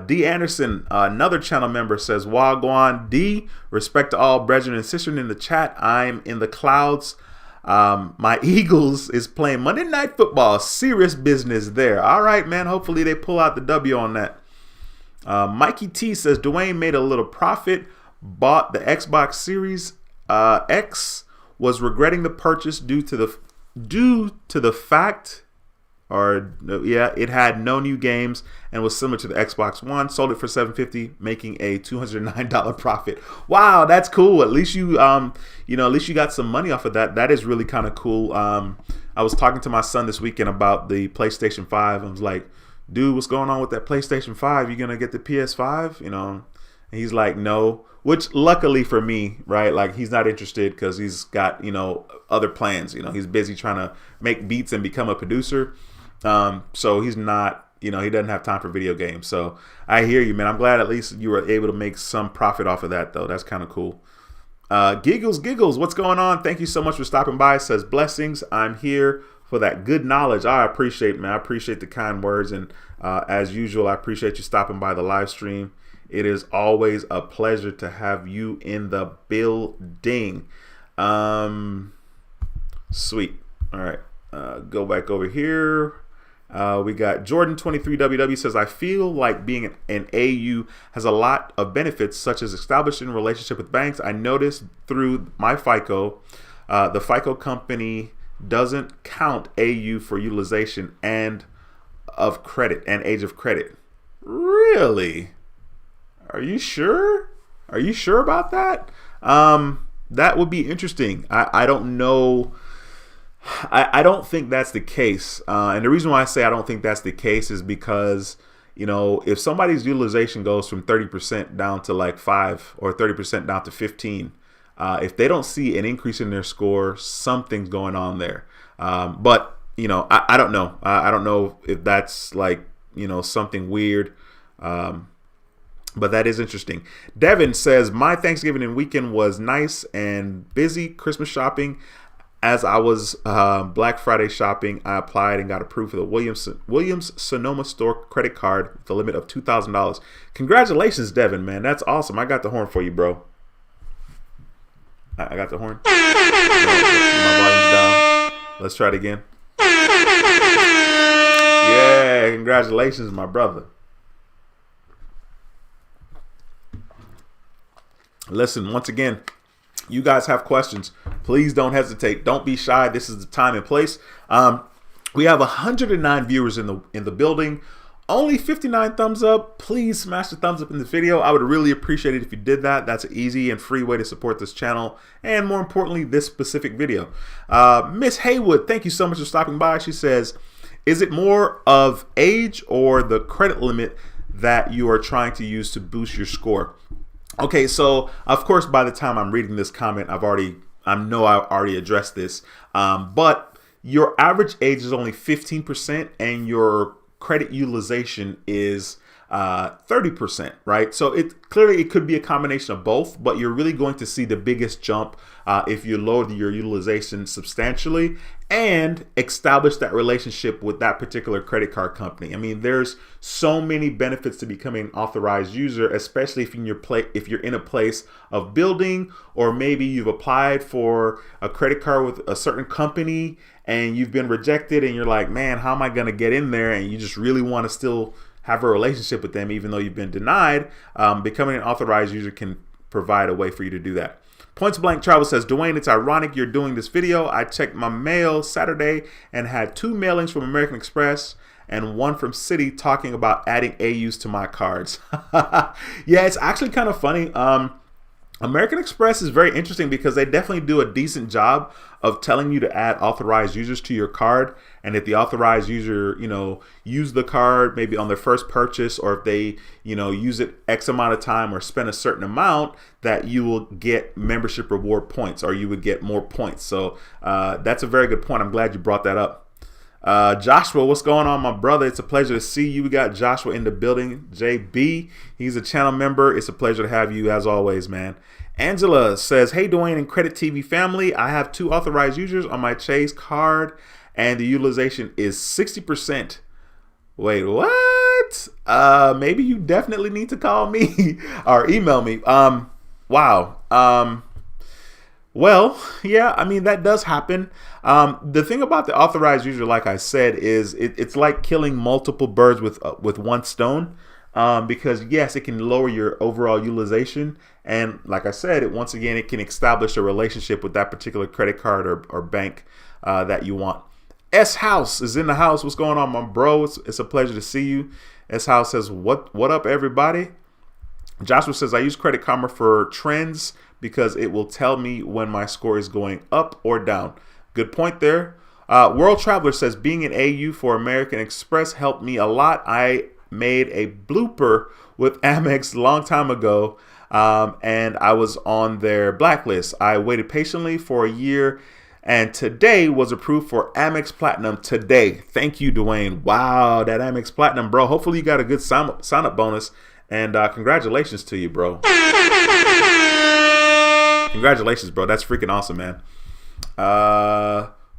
D. Anderson, another channel member, says, Wagwan D. Respect to all brethren and sisters in the chat. I'm in the clouds. My Eagles is playing Monday Night Football. Serious business there. All right, man. Hopefully they pull out the W on that. Mikey T says, Duane made a little profit. Bought the Xbox Series X. Was regretting the purchase due to the fact, it had no new games and was similar to the Xbox One. Sold it for $750, making a $209 profit. Wow, that's cool. At least you got some money off of that. That is really kind of cool. I was talking to my son this weekend about the PlayStation 5. I was like, dude, what's going on with that PlayStation 5? You gonna get the PS5? And he's like, no. Which luckily for me, right? He's not interested because he's got, other plans. He's busy trying to make beats and become a producer. So he's not, he doesn't have time for video games. So I hear you, man. I'm glad at least you were able to make some profit off of that, though. That's kind of cool. Giggles, what's going on? Thank you so much for stopping by. It says, blessings. I'm here for that good knowledge. I appreciate it, man. I appreciate the kind words. And as usual, I appreciate you stopping by the live stream. It is always a pleasure to have you in the building. Sweet. All right. Go back over here. We got Jordan23WW says, I feel like being an AU has a lot of benefits, such as establishing a relationship with banks. I noticed through my FICO, the FICO company doesn't count AU for utilization and of credit and age of credit. Really? Are you sure? Are you sure about that? That would be interesting. I don't know. I don't think that's the case. And the reason why I say I don't think that's the case is because, if somebody's utilization goes from 30% down to 5 or 30% down to 15, if they don't see an increase in their score, something's going on there. But, I don't know. I don't know if that's something weird. But that is interesting. Devin says, my Thanksgiving and weekend was nice and busy. Christmas shopping As I was Black Friday shopping, I applied and got approved for the Williams Sonoma Store credit card with a limit of $2,000. Congratulations, Devin, man. That's awesome. I got the horn for you, bro. I got the horn. My volume's down. Let's try it again. Yeah, congratulations, my brother. Listen, once again, you guys have questions, please don't hesitate. Don't be shy. This is the time and place. We have 109 viewers in the building. Only 59 thumbs up. Please smash the thumbs up in this video. I would really appreciate it if you did that. That's an easy and free way to support this channel, and more importantly, this specific video. Miss Haywood, thank you so much for stopping by. She says, is it more of age or the credit limit that you are trying to use to boost your score? Okay, so of course, by the time I'm reading this comment, I already addressed this. But your average age is only 15%, and your credit utilization is 30%, right? So it could be a combination of both, but you're really going to see the biggest jump if you lower your utilization substantially and establish that relationship with that particular credit card company. I mean, there's so many benefits to becoming an authorized user, especially if you're in a place of building, or maybe you've applied for a credit card with a certain company and you've been rejected, and you're like, man, how am I going to get in there? And you just really want to still have a relationship with them even though you've been denied. Becoming an authorized user can provide a way for you to do that. Points Blank Travel says, Duane, it's ironic you're doing this video. I checked my mail Saturday and had 2 mailings from American Express and 1 from Citi talking about adding AUs to my cards. Yeah, it's actually kind of funny. American Express is very interesting because they definitely do a decent job of telling you to add authorized users to your card. And if the authorized user, use the card maybe on their first purchase, or if they, use it X amount of time or spend a certain amount, that you will get membership reward points, or you would get more points. So that's a very good point. I'm glad you brought that up. Joshua, what's going on, my brother? It's a pleasure to see you. We got Joshua in the building. JB, he's a channel member. It's a pleasure to have you as always, man. Angela says, hey, Duane and Credit TV family, I have 2 authorized users on my Chase card and the utilization is 60%. Wait, what? Maybe you definitely need to call me or email me. Wow. Well, yeah, I mean, that does happen. The thing about the authorized user, like I said, is it's like killing multiple birds with one stone, because yes, it can lower your overall utilization. And like I said, once again, it can establish a relationship with that particular credit card or bank that you want. S House is in the house. What's going on, my bro? It's a pleasure to see you. S House says, what up, everybody? Joshua says, I use Credit Karma for trends because it will tell me when my score is going up or down. Good point there. World Traveler says, being an AU for American Express helped me a lot. I made a blooper with Amex a long time ago, and I was on their blacklist. I waited patiently for a year and today was approved for Amex Platinum today. Thank you, Duane. Wow, that Amex Platinum, bro. Hopefully you got a good sign-up bonus, and congratulations to you, bro. Congratulations, bro. That's freaking awesome, man.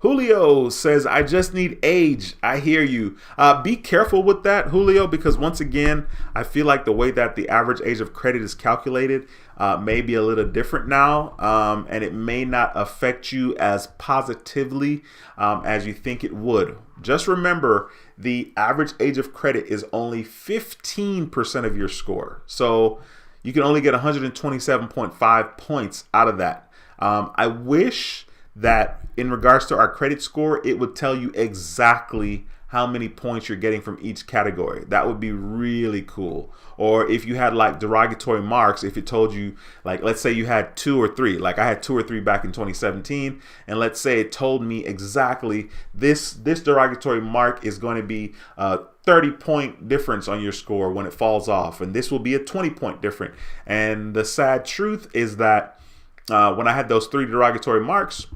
Julio says, I just need age. I hear you. Be careful with that, Julio, because once again, I feel like the way that the average age of credit is calculated may be a little different now, and it may not affect you as positively as you think it would. Just remember, the average age of credit is only 15% of your score. So you can only get 127.5 points out of that. I wish that in regards to our credit score, it would tell you exactly how many points you're getting from each category. That would be really cool. Or if you had like derogatory marks, if it told you, like, let's say you had 2 or 3, like I had 2 or 3 back in 2017, and let's say it told me exactly this derogatory mark is going to be 30-point difference on your score when it falls off, and this will be a 20-point difference. And the sad truth is that when I had those 3 derogatory marks,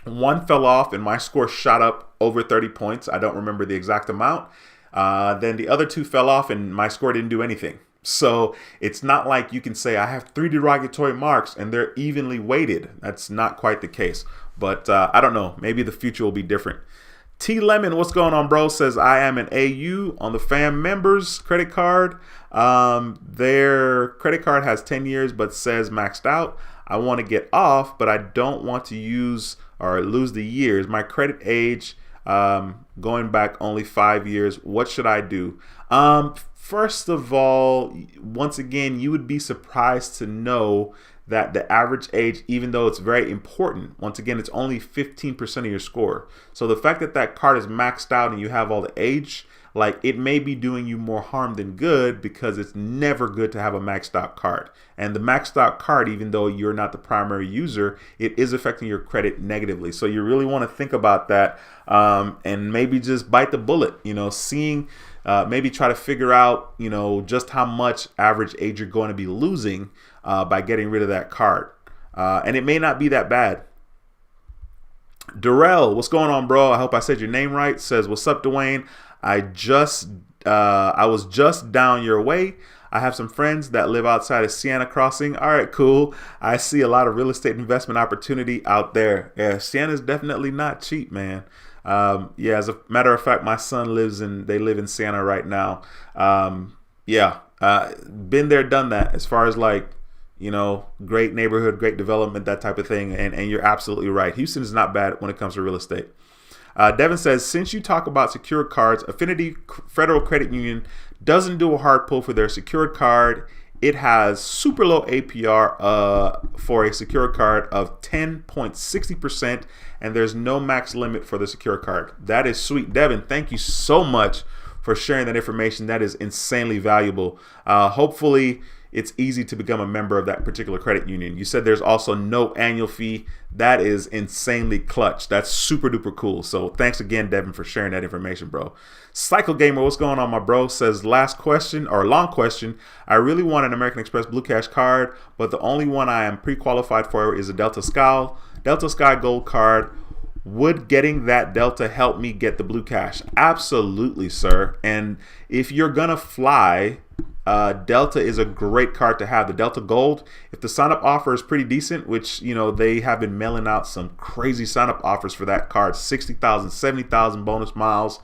1 fell off and my score shot up over 30 points. I don't remember the exact amount. Then the other 2 fell off and my score didn't do anything. So it's not like you can say I have 3 derogatory marks and they're evenly weighted. That's not quite the case. But I don't know. Maybe the future will be different. T Lemon, what's going on, bro? Says I am an AU on the fam members credit card. Their credit card has 10 years but says maxed out. I want to get off, but I don't want to use or lose the years. My credit age going back only 5 years. What should I do? First of all, once again, you would be surprised to know that the average age, even though it's very important, once again, it's only 15% of your score. So the fact that that card is maxed out and you have all the age, like it may be doing you more harm than good, because it's never good to have a maxed out card. And the maxed out card, even though you're not the primary user, it is affecting your credit negatively. So you really want to think about that and maybe just bite the bullet, seeing maybe try to figure out, just how much average age you're going to be losing by getting rid of that card. And it may not be that bad. Darrell, what's going on, bro? I hope I said your name right. Says, what's up, Duane? I was just down your way. I have some friends that live outside of Siena Crossing. All right, cool. I see a lot of real estate investment opportunity out there. Yeah, Siena's definitely not cheap, man. Yeah, as a matter of fact, my son they live in Siena right now. Been there, done that, as far as like, great neighborhood, great development, that type of thing. And you're absolutely right. Houston is not bad when it comes to real estate. Devin says, since you talk about secured cards, Affinity Federal Credit Union doesn't do a hard pull for their secured card. It has super low APR for a secured card of 10.60%, and there's no max limit for the secured card. That is sweet. Devin, thank you so much for sharing that information. That is insanely valuable. Hopefully, it's easy to become a member of that particular credit union. You said there's also no annual fee. That is insanely clutch. That's super duper cool. So thanks again, Devin, for sharing that information, bro. Cycle Gamer, what's going on, my bro? Says, last question or long question. I really want an American Express Blue Cash card, but the only one I am pre-qualified for is a Delta Sky Gold card. Would getting that Delta help me get the Blue Cash? Absolutely, sir. And if you're gonna fly, Delta is a great card to have. The Delta Gold, if the sign-up offer is pretty decent, which they have been mailing out some crazy sign-up offers for that card, 60,000, 70,000 bonus miles.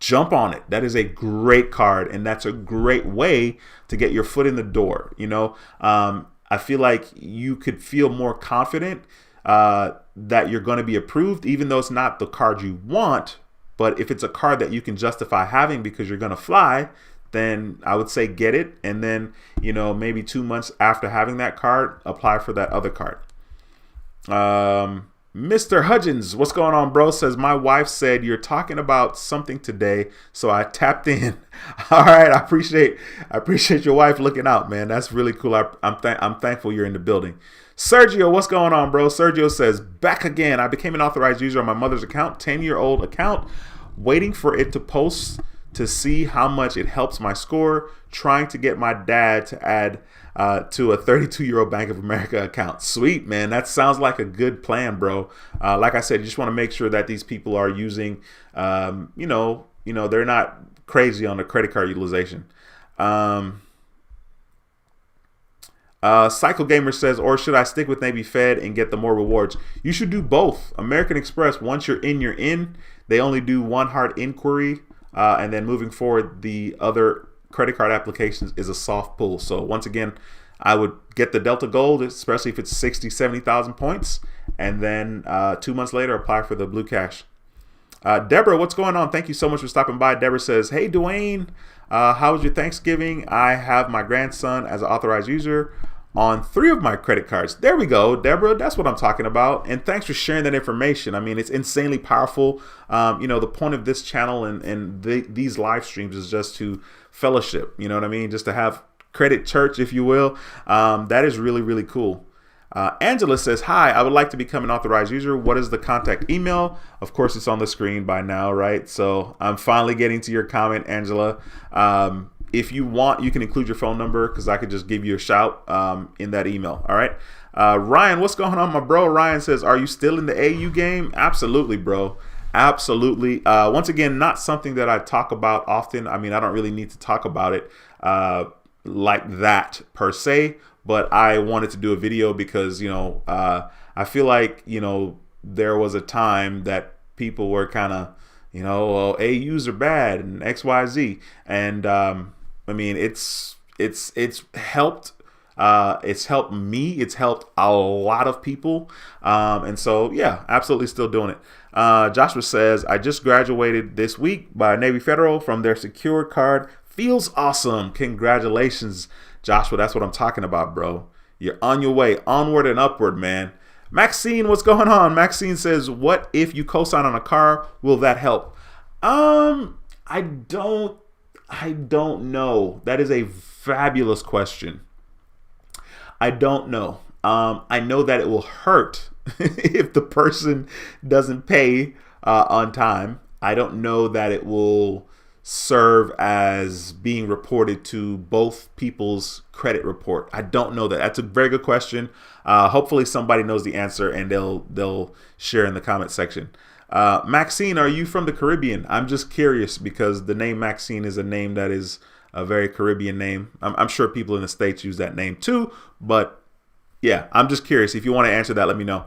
Jump on it. That is a great card, and that's a great way to get your foot in the door. I feel like you could feel more confident that you're going to be approved, even though it's not the card you want. But if it's a card that you can justify having because you're going to fly, then I would say get it. And then, maybe 2 months after having that card, apply for that other card. Mr. Hudgens, what's going on, bro? Says, my wife said you're talking about something today, so I tapped in. All right, I appreciate your wife looking out, man. That's really cool. I'm thankful you're in the building. Sergio, what's going on, bro? Sergio says, back again. I became an authorized user on my mother's account, 10-year-old account, waiting for it to post to see how much it helps my score, trying to get my dad to add to a 32-year-old Bank of America account. Sweet, man. That sounds like a good plan, bro. Like I said, you just want to make sure that these people are using, they're not crazy on the credit card utilization. Cycle Gamer says, or should I stick with Navy Fed and get the more rewards? You should do both. American Express, once you're in, you're in. They only do one hard inquiry. And then moving forward, the other credit card applications is a soft pull. So once again, I would get the Delta Gold, especially if it's 60, 70,000 points. And then 2 months later, apply for the Blue Cash. Deborah, what's going on? Thank you so much for stopping by. Deborah says, hey, Duane, how was your Thanksgiving? I have my grandson as an authorized user on 3 of my credit cards. There we go, Deborah. That's what I'm talking about. And thanks for sharing that information. I mean, it's insanely powerful. The point of this channel and these live streams is just to fellowship. You know what I mean? Just to have credit church, if you will. That is really, really cool. Angela says, hi, I would like to become an authorized user. What is the contact email? Of course, it's on the screen by now, right? So I'm finally getting to your comment, Angela. If you want, you can include your phone number because I could just give you a shout in that email. All right. Ryan, what's going on, my bro? Ryan says, are you still in the AU game? Absolutely, bro. Absolutely. Once again, not something that I talk about often. I mean, I don't really need to talk about it. like that per se, but I wanted to do a video because, you know, I feel like, you know, there was a time that people were kind of, you know, well, AUs are bad and XYZ. And I mean, it's helped. It's helped me. It's helped a lot of people. And so, yeah, absolutely still doing it. Joshua says, I just graduated this week by Navy Federal from their secure card. Feels awesome. Congratulations, Joshua. That's what I'm talking about, bro. You're on your way, onward and upward, man. Maxine, what's going on? Maxine says, what if you co-sign on a car? Will that help? I don't know. That is a fabulous question. I don't know. I know that it will hurt if the person doesn't pay on time. I don't know that it will serve as being reported to both people's credit report. I don't know that. That's a very good question. Hopefully somebody knows the answer and they'll share in the comment section. Maxine, are you from the Caribbean? I'm just curious because the name Maxine is a name that is a very Caribbean name. I'm sure people in the States use that name too, but yeah, I'm just curious. If you want to answer that, let me know.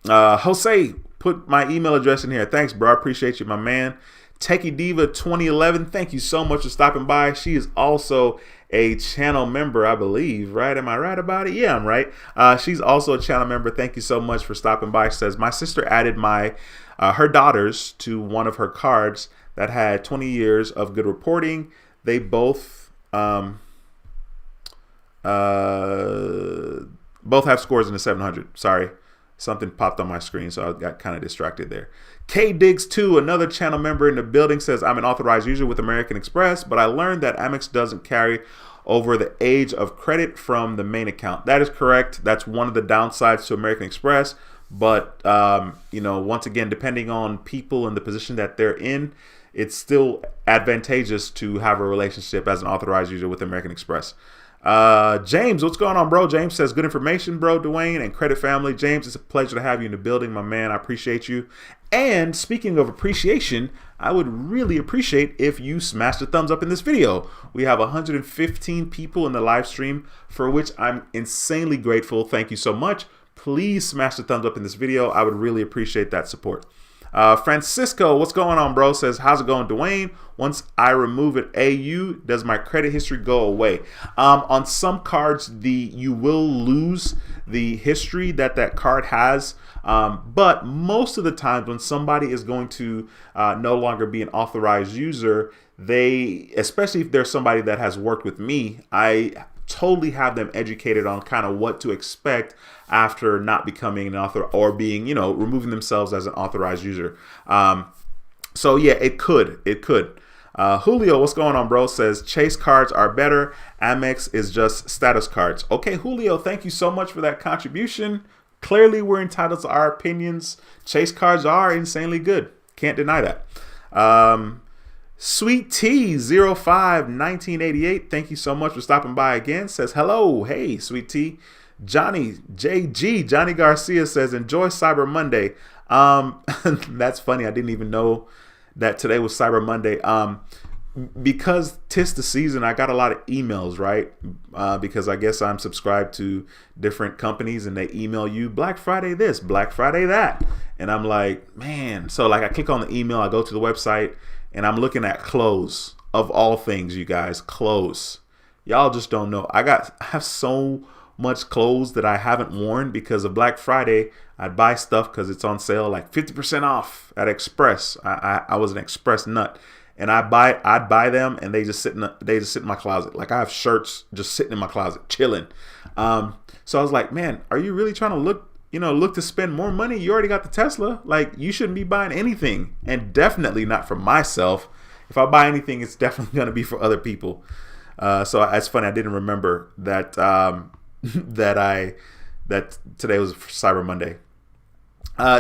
Jose, put my email address in here. Thanks, bro. I appreciate you, my man. Techie Diva 2011, thank you so much for stopping by. She is also a channel member, I believe, right? Am I right about it? Yeah, I'm right. She's also a channel member. Thank you so much for stopping by. She says, my sister added her daughters to one of her cards that had 20 years of good reporting. They both have scores in the 700. Sorry, something popped on my screen, so I got kind of distracted there. K-Diggs2, another channel member in the building, says, I'm an authorized user with American Express, but I learned that Amex doesn't carry over the age of credit from the main account. That is correct. That's one of the downsides to American Express. But, you know, once again, depending on people and the position that they're in, it's still advantageous to have a relationship as an authorized user with American Express. James, what's going on, bro? James says, good information, bro, Duane and credit family. James, it's a pleasure to have you in the building, my man. I appreciate you. And speaking of appreciation, I would really appreciate if you smash the thumbs up in this video. We have 115 people in the live stream, for which I'm insanely grateful. Thank you so much. Please smash the thumbs up in this video. I would really appreciate that support. Francisco, what's going on, bro? Says, how's it going, Duane? Once I remove an AU, does my credit history go away? On some cards, you will lose the history that card has. But most of the times when somebody is going to no longer be an authorized user, especially if there's somebody that has worked with me, I totally have them educated on kind of what to expect after not becoming an author or being, you know, removing themselves as an authorized user. So yeah, it could. Julio, what's going on, bro? Says Chase cards are better. Amex is just status cards. Okay, Julio, thank you so much for that contribution. Clearly, we're entitled to our opinions. Chase cards are insanely good. Can't deny that. Sweet T 05 1988, thank you so much for stopping by again. Says hello. Hey, Sweet T. Johnny Garcia says, enjoy Cyber Monday. That's funny. I didn't even know that today was Cyber Monday. Because 'tis the season, I got a lot of emails, right? Because I guess I'm subscribed to different companies and they email you Black Friday this, Black Friday that. And I'm like, man. So like I click on the email, I go to the website, and I'm looking at clothes. Of all things, you guys, clothes. Y'all just don't know. I have so much clothes that I haven't worn because of Black Friday. I'd buy stuff because it's on sale, like 50% off at Express. I was an Express nut, and I'd buy them, and they just sit in my closet. Like I have shirts just sitting in my closet, chilling. So I was like, man, are you really trying to look to spend more money? You already got the Tesla. Like, you shouldn't be buying anything, and definitely not for myself. If I buy anything, it's definitely going to be for other people. So it's funny. I didn't remember that that today was Cyber Monday.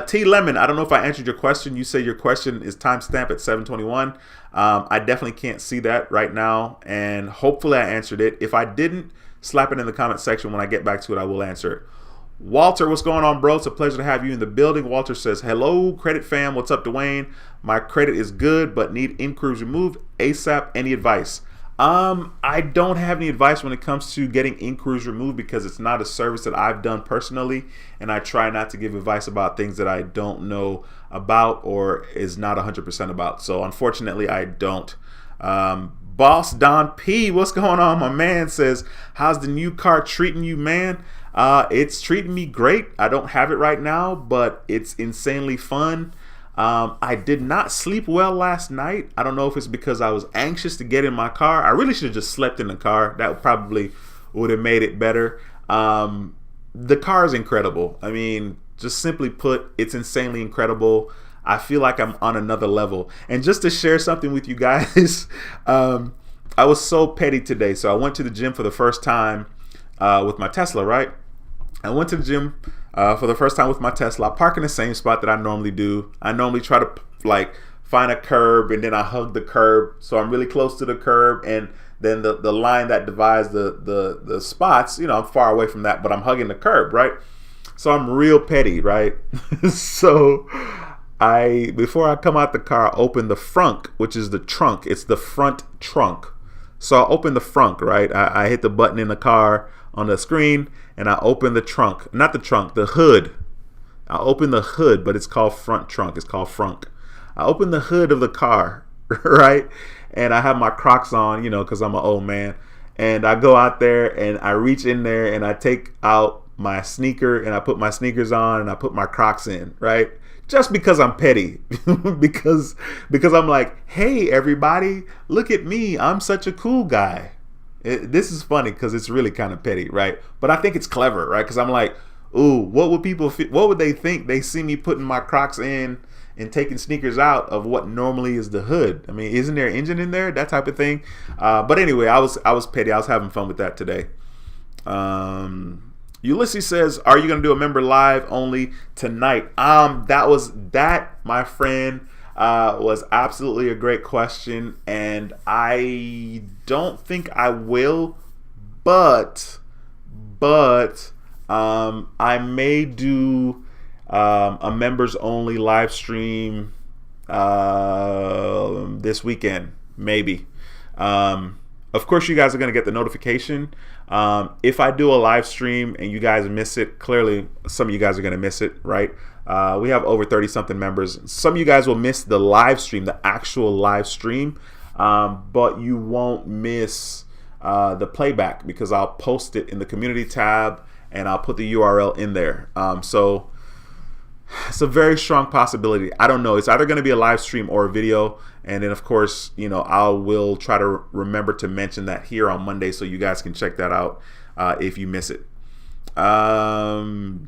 T Lemon, I don't know if I answered your question. You say your question is timestamp at 7:21. I definitely can't see that right now, and hopefully I answered it. If I didn't, slap it in the comment section. When I get back to it, I will answer it. Walter, what's going on, bro? It's a pleasure to have you in the building. Walter says, hello, credit fam. What's up, Duane? My credit is good, but need inquiries removed ASAP. Any advice? I don't have any advice when it comes to getting inquiries removed because it's not a service that I've done personally, and I try not to give advice about things that I don't know about or is not 100% about. So unfortunately, I don't. Boss Don P, what's going on, my man? Says, how's the new car treating you, man? It's treating me great. I don't have it right now, but it's insanely fun. I did not sleep well last night. I don't know if it's because I was anxious to get in my car. I really should have just slept in the car. That probably would have made it better. The car is incredible. I mean, just simply put, it's insanely incredible. I feel like I'm on another level. And just to share something with you guys, I was so petty today. So I went to the gym for the first time with my Tesla, right? I went to the gym for the first time with my Tesla. I park in the same spot that I normally do. I normally try to like find a curb and then I hug the curb. So I'm really close to the curb, and then the line that divides the spots, you know, I'm far away from that, but I'm hugging the curb, right? So I'm real petty, right? So before I come out the car, I open the frunk, which is the trunk. It's the front trunk. So I open the frunk, right? I hit the button in the car on the screen, and I open the trunk. Not the trunk, the hood. I open the hood, but it's called front trunk. It's called frunk. I open the hood of the car, right? And I have my Crocs on, you know, because I'm an old man. And I go out there, and I reach in there, and I take out my sneaker, and I put my sneakers on, and I put my Crocs in, right? Just because I'm petty, because I'm like, hey, everybody, look at me. I'm such a cool guy. This is funny because it's really kind of petty, right? But I think it's clever, right? Because I'm like, ooh, what would they think? They see me putting my Crocs in and taking sneakers out of what normally is the hood. I mean, isn't there an engine in there? That type of thing. But anyway, I was petty. I was having fun with that today. Ulysses says, are you going to do a member live only tonight? That, my friend, was absolutely a great question, and I don't think I will, but I may do a members only live stream this weekend, maybe. Of course, you guys are going to get the notification. If I do a live stream and you guys miss it, clearly some of you guys are going to miss it, right? We have over 30 something members. Some of you guys will miss the live stream, the actual live stream, but you won't miss the playback because I'll post it in the community tab and I'll put the URL in there. So it's a very strong possibility. I don't know. It's either going to be a live stream or a video. And then, of course, you know, I will try to remember to mention that here on Monday so you guys can check that out if you miss it.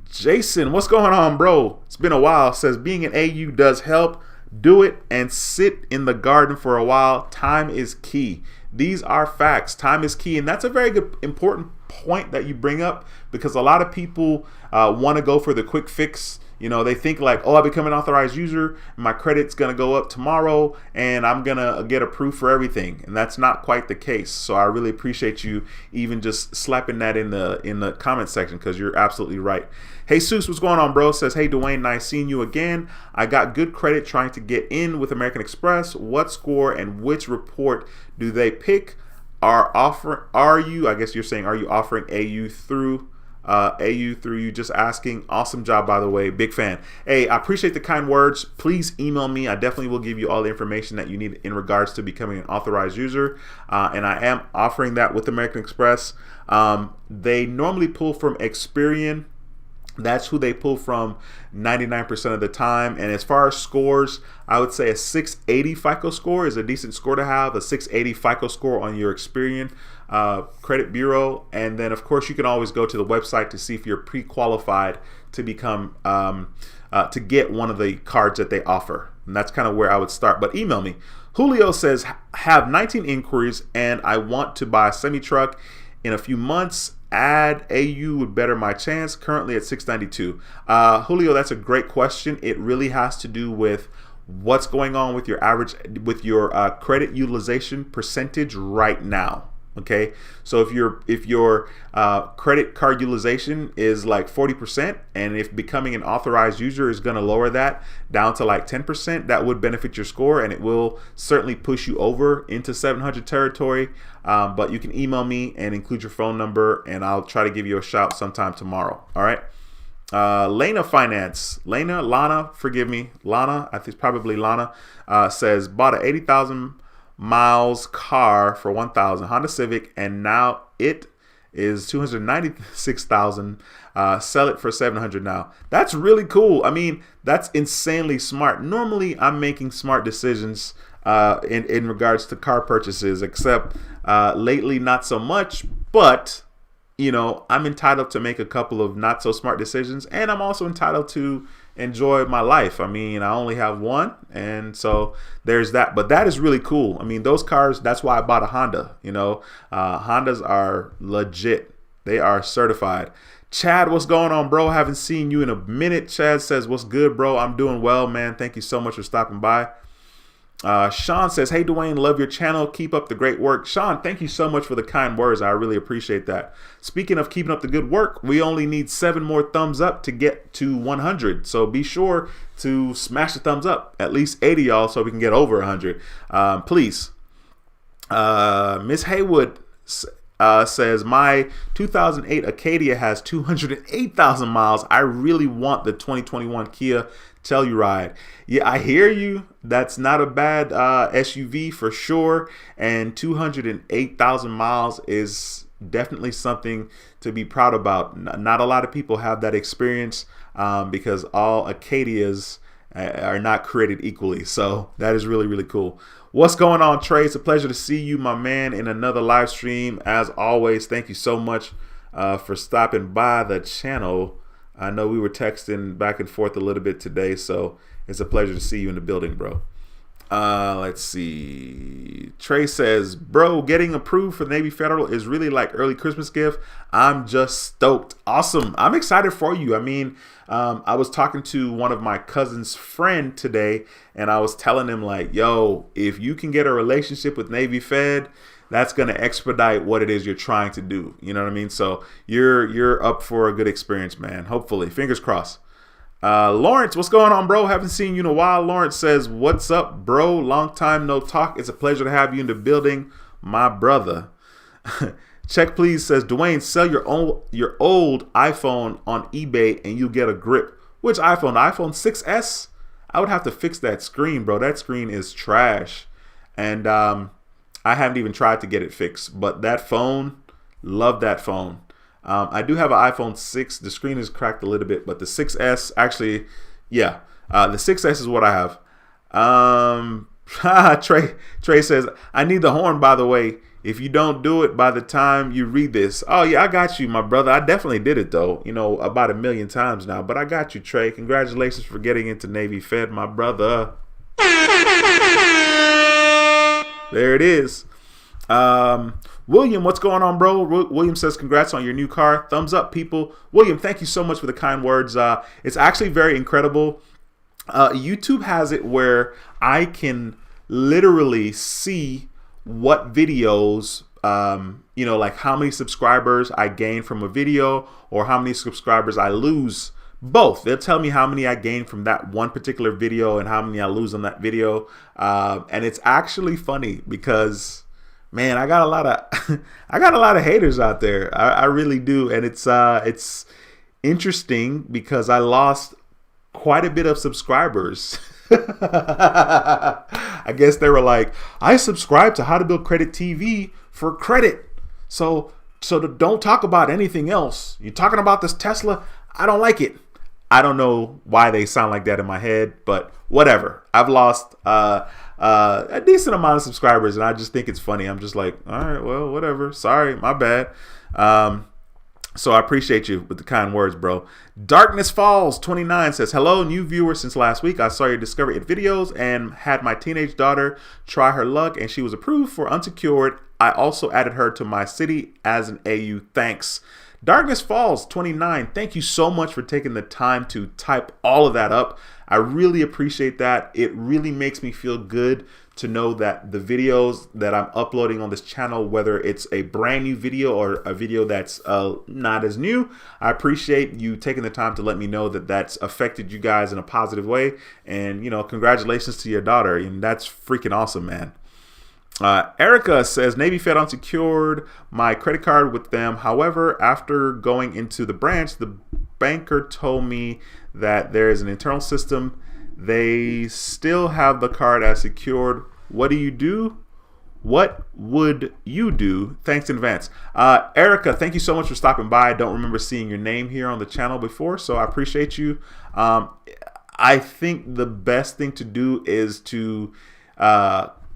Jason, what's going on, bro? It's been a while. Says being an AU does help. Do it and sit in the garden for a while. Time is key. These are facts. Time is key. And that's a very good, important point that you bring up because a lot of people want to go for the quick fix. You know, they think like, oh, I become an authorized user, my credit's going to go up tomorrow, and I'm going to get approved for everything. And that's not quite the case. So I really appreciate you even just slapping that in the comment section because you're absolutely right. Hey, Seuss, what's going on, bro? Says, hey, Duane, nice seeing you again. I got good credit trying to get in with American Express. What score and which report do they pick? Are you, I guess you're saying, are you offering AU through you? Just asking. Awesome job, by the way. Big fan. Hey, I appreciate the kind words. Please email me. I definitely will give you all the information that you need in regards to becoming an authorized user, and I am offering that with American Express. They normally pull from Experian. That's who they pull from 99% of the time. And as far as scores, I would say a 680 FICO score is a decent score to have. A 680 FICO score on your Experian credit bureau. And then, of course, you can always go to the website to see if you're pre-qualified to become to get one of the cards that they offer. And that's kind of where I would start. But email me. Julio says, have 19 inquiries and I want to buy a semi-truck in a few months. Add AU would better my chance. Currently at 692. Julio, that's a great question. It really has to do with what's going on with your average, with your credit utilization percentage right now. Okay, so if your credit card utilization is like 40%, and if becoming an authorized user is going to lower that down to like 10%, that would benefit your score, and it will certainly push you over into 700 territory. But you can email me and include your phone number, and I'll try to give you a shout sometime tomorrow. All right. Lana Finance, Lana, forgive me, Lana, I think it's probably Lana, says bought a 80,000 miles car for 1,000 Honda Civic, and now it is 296,000. Sell it for 700 now. That's really cool. I mean, that's insanely smart. Normally, I'm making smart decisions in regards to car purchases, except lately not so much. But you know, I'm entitled to make a couple of not so smart decisions, and I'm also entitled to enjoy my life. I mean, I only have one, and so there's that. But that is really cool. I mean, those cars, that's why I bought a Honda. You know, Hondas are legit. They are certified. Chad, what's going on, bro? Haven't seen you in a minute. Chad says, what's good, bro? I'm doing well, man. Thank you so much for stopping by. Sean says, hey, Duane, love your channel. Keep up the great work. Sean, thank you so much for the kind words. I really appreciate that. Speaking of keeping up the good work, we only need 7 more thumbs up to get to 100. So be sure to smash the thumbs up, at least 80 y'all, so we can get over 100. Please. Miss Haywood says, my 2008 Acadia has 208,000 miles. I really want the 2021 Kia Telluride. Yeah, I hear you. That's not a bad SUV for sure. And 208,000 miles is definitely something to be proud about. Not a lot of people have that experience because all Acadias are not created equally. So that is really, really cool. What's going on, Trey? It's a pleasure to see you, my man, in another live stream. As always, thank you so much for stopping by the channel. I know we were texting back and forth a little bit today, so it's a pleasure to see you in the building, bro. Let's see. Trey says, bro, getting approved for the Navy Federal is really like early Christmas gift. I'm just stoked. Awesome. I'm excited for you. I mean, I was talking to one of my cousin's friend today, and I was telling him like, yo, if you can get a relationship with Navy Fed, that's going to expedite what it is you're trying to do. You know what I mean? So you're up for a good experience, man. Hopefully. Fingers crossed. Lawrence, what's going on, bro? Haven't seen you in a while. Lawrence says, what's up, bro? Long time no talk. It's a pleasure to have you in the building, my brother. Check please says, Duane, sell your old iPhone on eBay and you get a grip. Which iPhone? The iPhone 6S? I would have to fix that screen, bro. That screen is trash. And I haven't even tried to get it fixed. But that phone, love that phone. I do have an iPhone 6. The screen is cracked a little bit, but the 6S actually, yeah, the 6S is what I have. Trey says, I need the horn, by the way. If you don't do it by the time you read this. Oh, yeah, I got you, my brother. I definitely did it, though, you know, about 1 million times now. But I got you, Trey. Congratulations for getting into Navy Fed, my brother. There it is. William, what's going on, bro? William says, congrats on your new car. Thumbs up, people. William, thank you so much for the kind words. It's actually very incredible. YouTube has it where I can literally see what videos, you know, like how many subscribers I gain from a video or how many subscribers I lose. Both. They'll tell me how many I gain from that one particular video and how many I lose on that video. And it's actually funny because, man, I got a lot of haters out there. I really do. And it's interesting because I lost quite a bit of subscribers. I guess they were like, I subscribe to How to Build Credit TV for credit. So don't talk about anything else. You're talking about this Tesla. I don't like it. I don't know why they sound like that in my head, but whatever. I've lost a decent amount of subscribers, and I just think it's funny. I'm just like, all right, well, whatever. Sorry, my bad. So I appreciate you with the kind words, bro. Darkness Falls 29 says, hello, new viewer since last week. I saw your Discover It videos and had my teenage daughter try her luck, and she was approved for unsecured. I also added her to my city as an AU. Thanks. Darkness Falls 29, thank you so much for taking the time to type all of that up. I really appreciate that. It really makes me feel good to know that the videos that I'm uploading on this channel, whether it's a brand new video or a video that's not as new, I appreciate you taking the time to let me know that that's affected you guys in a positive way. And, you know, congratulations to your daughter. And that's freaking awesome, man. Erica says, Navy Fed unsecured my credit card with them. However, after going into the branch, the banker told me that there is an internal system. They still have the card as secured. What do you do? What would you do? Thanks in advance. Erica, thank you so much for stopping by. I don't remember seeing your name here on the channel before, so I appreciate you. I think the best thing to do is to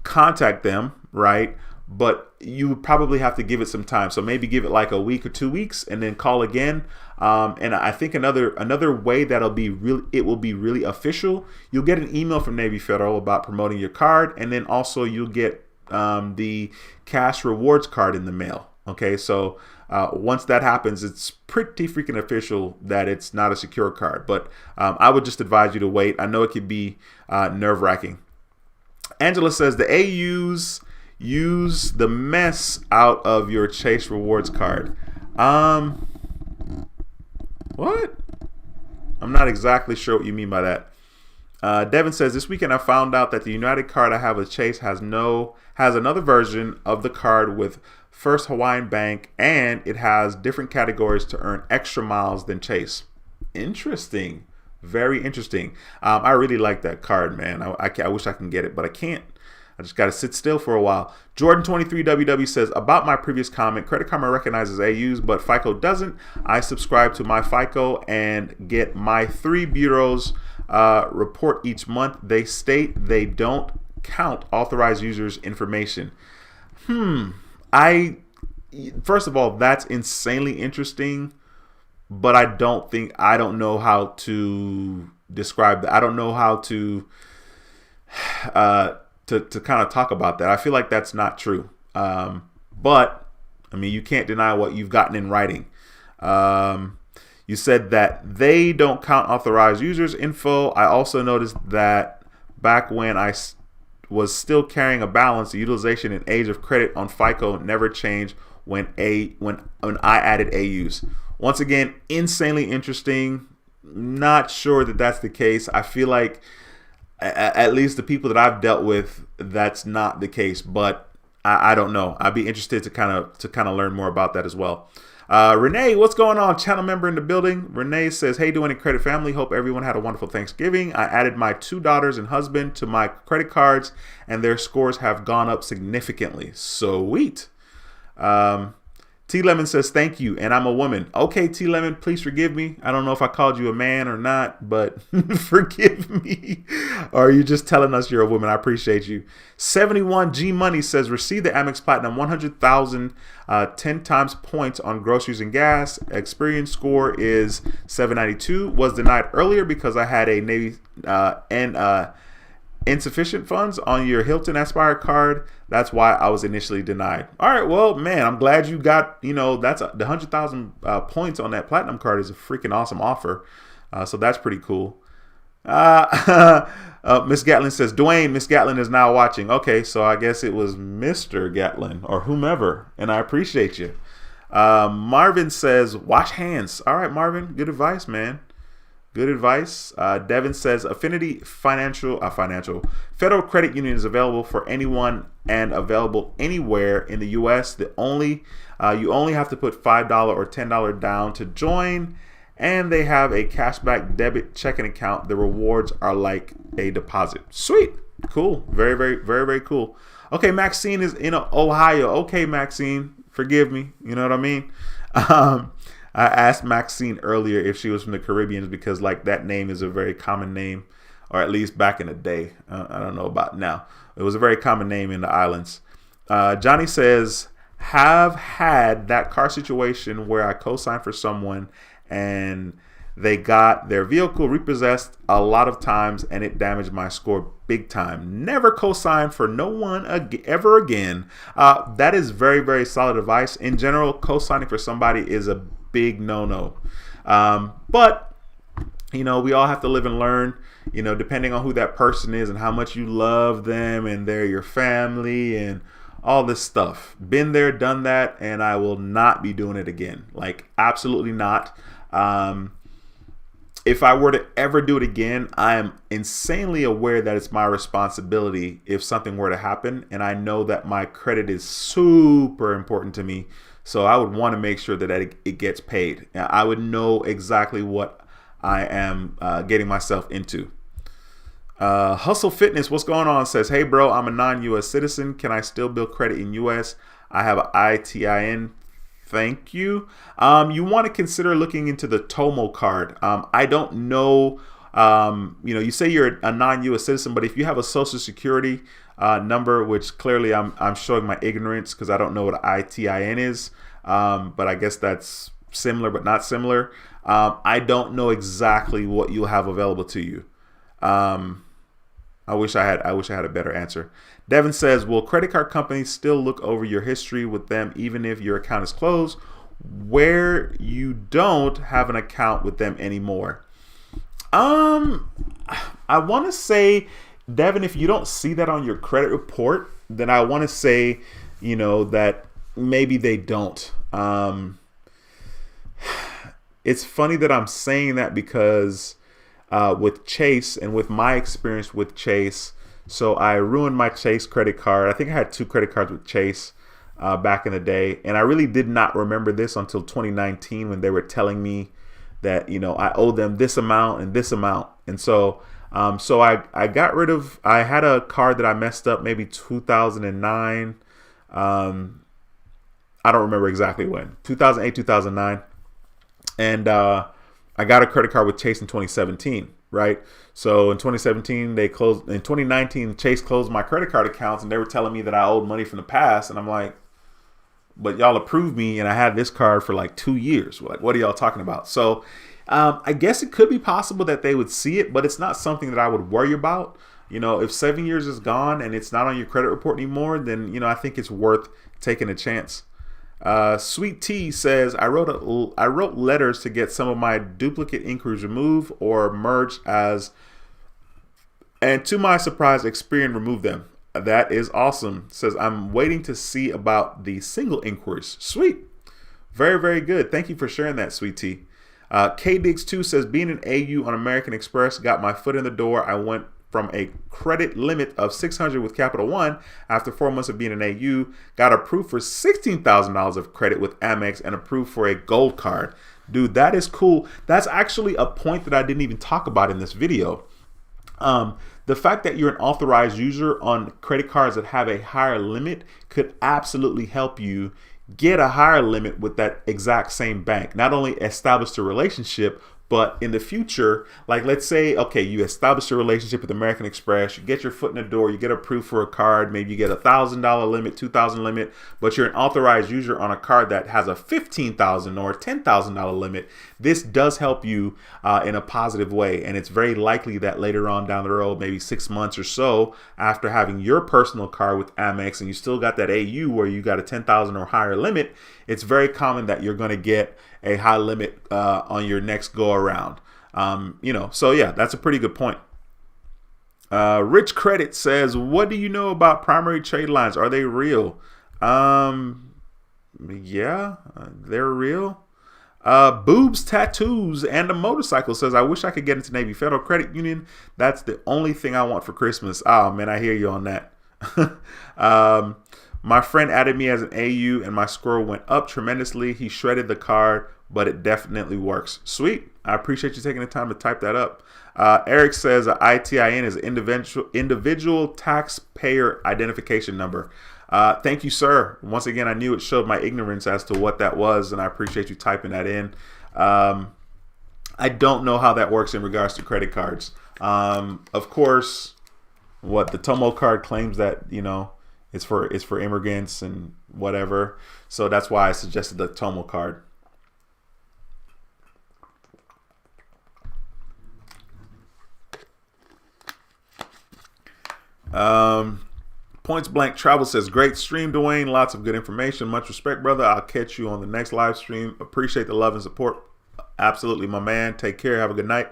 contact them, right? But you probably have to give it some time. So maybe give it like a week or 2 weeks and then call again. And I think another way that'll be it will be really official. You'll get an email from Navy Federal about promoting your card, and then also you'll get the cash rewards card in the mail. Okay, so once that happens, it's pretty freaking official that it's not a secure card. But I would just advise you to wait. I know it could be nerve-wracking. Angela says the AUs use the mess out of your Chase rewards card. What? I'm not exactly sure what you mean by that. Devin says, this weekend I found out that the United card I have with Chase has another version of the card with First Hawaiian Bank, and it has different categories to earn extra miles than Chase. Interesting. Very interesting. I really like that card, man. I wish I can get it, but I can't. I just got to sit still for a while. Jordan23WW says, about my previous comment, Credit Karma recognizes AUs, but FICO doesn't. I subscribe to my FICO and get my 3 bureaus report each month. They state they don't count authorized users' information. First of all, that's insanely interesting, but I don't know how to describe that. I don't know how to kind of talk about that. I feel like that's not true. But I mean, you can't deny what you've gotten in writing. You said that they don't count authorized users info. I also noticed that back when I was still carrying a balance, the utilization and age of credit on FICO never changed when I added AUs. Once again, insanely interesting. Not sure that that's the case. I feel like at least the people that I've dealt with, that's not the case, but I don't know. I'd be interested to kind of learn more about that as well. Renee, what's going on? Channel member in the building. Renee says, hey, Duane and Credit family. Hope everyone had a wonderful Thanksgiving. I added my 2 daughters and husband to my credit cards, and their scores have gone up significantly. Sweet. T Lemon says, thank you, and I'm a woman. Okay, T Lemon, please forgive me. I don't know if I called you a man or not, but forgive me. Or are you just telling us you're a woman? I appreciate you. 71 G Money says, receive the Amex Platinum 100,000 10 times points on groceries and gas. Experience score is 792. Was denied earlier because I had a Navy insufficient funds on your Hilton Aspire card. That's why I was initially denied. All right, well, man, I'm glad you got, that's the 100,000 points on that platinum card is a freaking awesome offer. So that's pretty cool. Miss Gatlin says, Duane, Miss Gatlin is now watching. Okay, so I guess it was Mr. Gatlin or whomever, and I appreciate you. Marvin says, wash hands. All right, Marvin, good advice, man. Good advice. Devin says, Affinity Financial Federal Credit Union is available for anyone and available anywhere in the U.S. You only have to put $5 or $10 down to join, and they have a cashback debit checking account. The rewards are like a deposit. Sweet. Cool. Very, very, very, very cool. Okay, Maxine is in Ohio. Okay, Maxine, forgive me. You know what I mean? I asked Maxine earlier if she was from the Caribbean because that name is a very common name, or at least back in the day. I don't know about now. It was a very common name in the islands. Johnny says, have had that car situation where I co-signed for someone and they got their vehicle repossessed a lot of times and it damaged my score big time. Never co-sign for no one ever again. That is very, very solid advice. In general, co-signing for somebody is a big no-no. But you know, we all have to live and learn, you know, depending on who that person is and how much you love them and they're your family and all this stuff. Been there, done that, and I will not be doing it again. Like, absolutely not. If I were to ever do it again, I am insanely aware that it's my responsibility if something were to happen, and I know that my credit is super important to me. So I would want to make sure that it gets paid. I would know exactly what I am getting myself into. Hustle Fitness, what's going on? Says, hey bro, I'm a non-US citizen. Can I still build credit in US? I have an ITIN. Thank you. You want to consider looking into the Tomo card. I don't know. You know, you say you're a non-US citizen, but if you have a social security number, which clearly I'm showing my ignorance because I don't know what ITIN is, but I guess that's similar but not similar. I don't know exactly what you'll have available to you. I wish I had a better answer. Devin says, will credit card companies still look over your history with them even if your account is closed where you don't have an account with them anymore? I want to say, Devin, if you don't see that on your credit report, then I want to say, you know, that maybe they don't. It's funny that I'm saying that because with Chase and with my experience with Chase, so I ruined my Chase credit card. I think I had 2 credit cards with Chase back in the day, and I really did not remember this until 2019 when they were telling me that, you know, I owe them this amount and this amount. And so I got rid of, I had a card that I messed up maybe 2009. I don't remember exactly when, 2008, 2009. And I got a credit card with Chase in 2017, right? So in 2017, they closed. In 2019, Chase closed my credit card accounts, and they were telling me that I owed money from the past. And I'm like, but y'all approved me, and I had this card for like 2 years. Like, what are y'all talking about? So I guess it could be possible that they would see it, but it's not something that I would worry about. You know, if 7 years is gone and it's not on your credit report anymore, then, you know, I think it's worth taking a chance. Sweet T says, I wrote letters to get some of my duplicate inquiries removed or merged and to my surprise, Experian removed them. That is awesome. Says, I'm waiting to see about the single inquiries. Sweet. Very, very good. Thank you for sharing that, Sweet T. KDiggs2 says, being an AU on American Express got my foot in the door. I went from a credit limit of $600 with Capital One after 4 months of being an AU, got approved for $16,000 of credit with Amex and approved for a gold card. Dude, that is cool. That's actually a point that I didn't even talk about in this video. The fact that you're an authorized user on credit cards that have a higher limit could absolutely help you get a higher limit with that exact same bank. Not only establish the relationship, but in the future, like let's say, okay, you establish a relationship with American Express, you get your foot in the door, you get approved for a card, maybe you get $1,000 limit, $2,000 limit, but you're an authorized user on a card that has a $15,000 or $10,000 limit. This does help you in a positive way, and it's very likely that later on down the road, maybe 6 months or so, after having your personal card with Amex and you still got that AU where you got a $10,000 or higher limit, it's very common that you're going to get a high limit on your next go around. You know, so yeah, that's a pretty good point. Rich Credit says, what do you know about primary trade lines? Are they real? Yeah, they're real. Boobs, tattoos, and a motorcycle says, I wish I could get into Navy Federal Credit Union. That's the only thing I want for Christmas. Oh man, I hear you on that. My friend added me as an AU and my score went up tremendously. He shredded the card, but it definitely works. Sweet. I appreciate you taking the time to type that up. Eric says ITIN is individual taxpayer identification number. Thank you, sir. Once again, I knew it showed my ignorance as to what that was, and I appreciate you typing that in. I don't know how that works in regards to credit cards. Of course, what the Tomo card claims that, you know, it's for immigrants and whatever. So that's why I suggested the Tomo card. Points Blank Travel says, great stream, Duane. Lots of good information. Much respect, brother. I'll catch you on the next live stream. Appreciate the love and support. Absolutely, my man. Take care. Have a good night.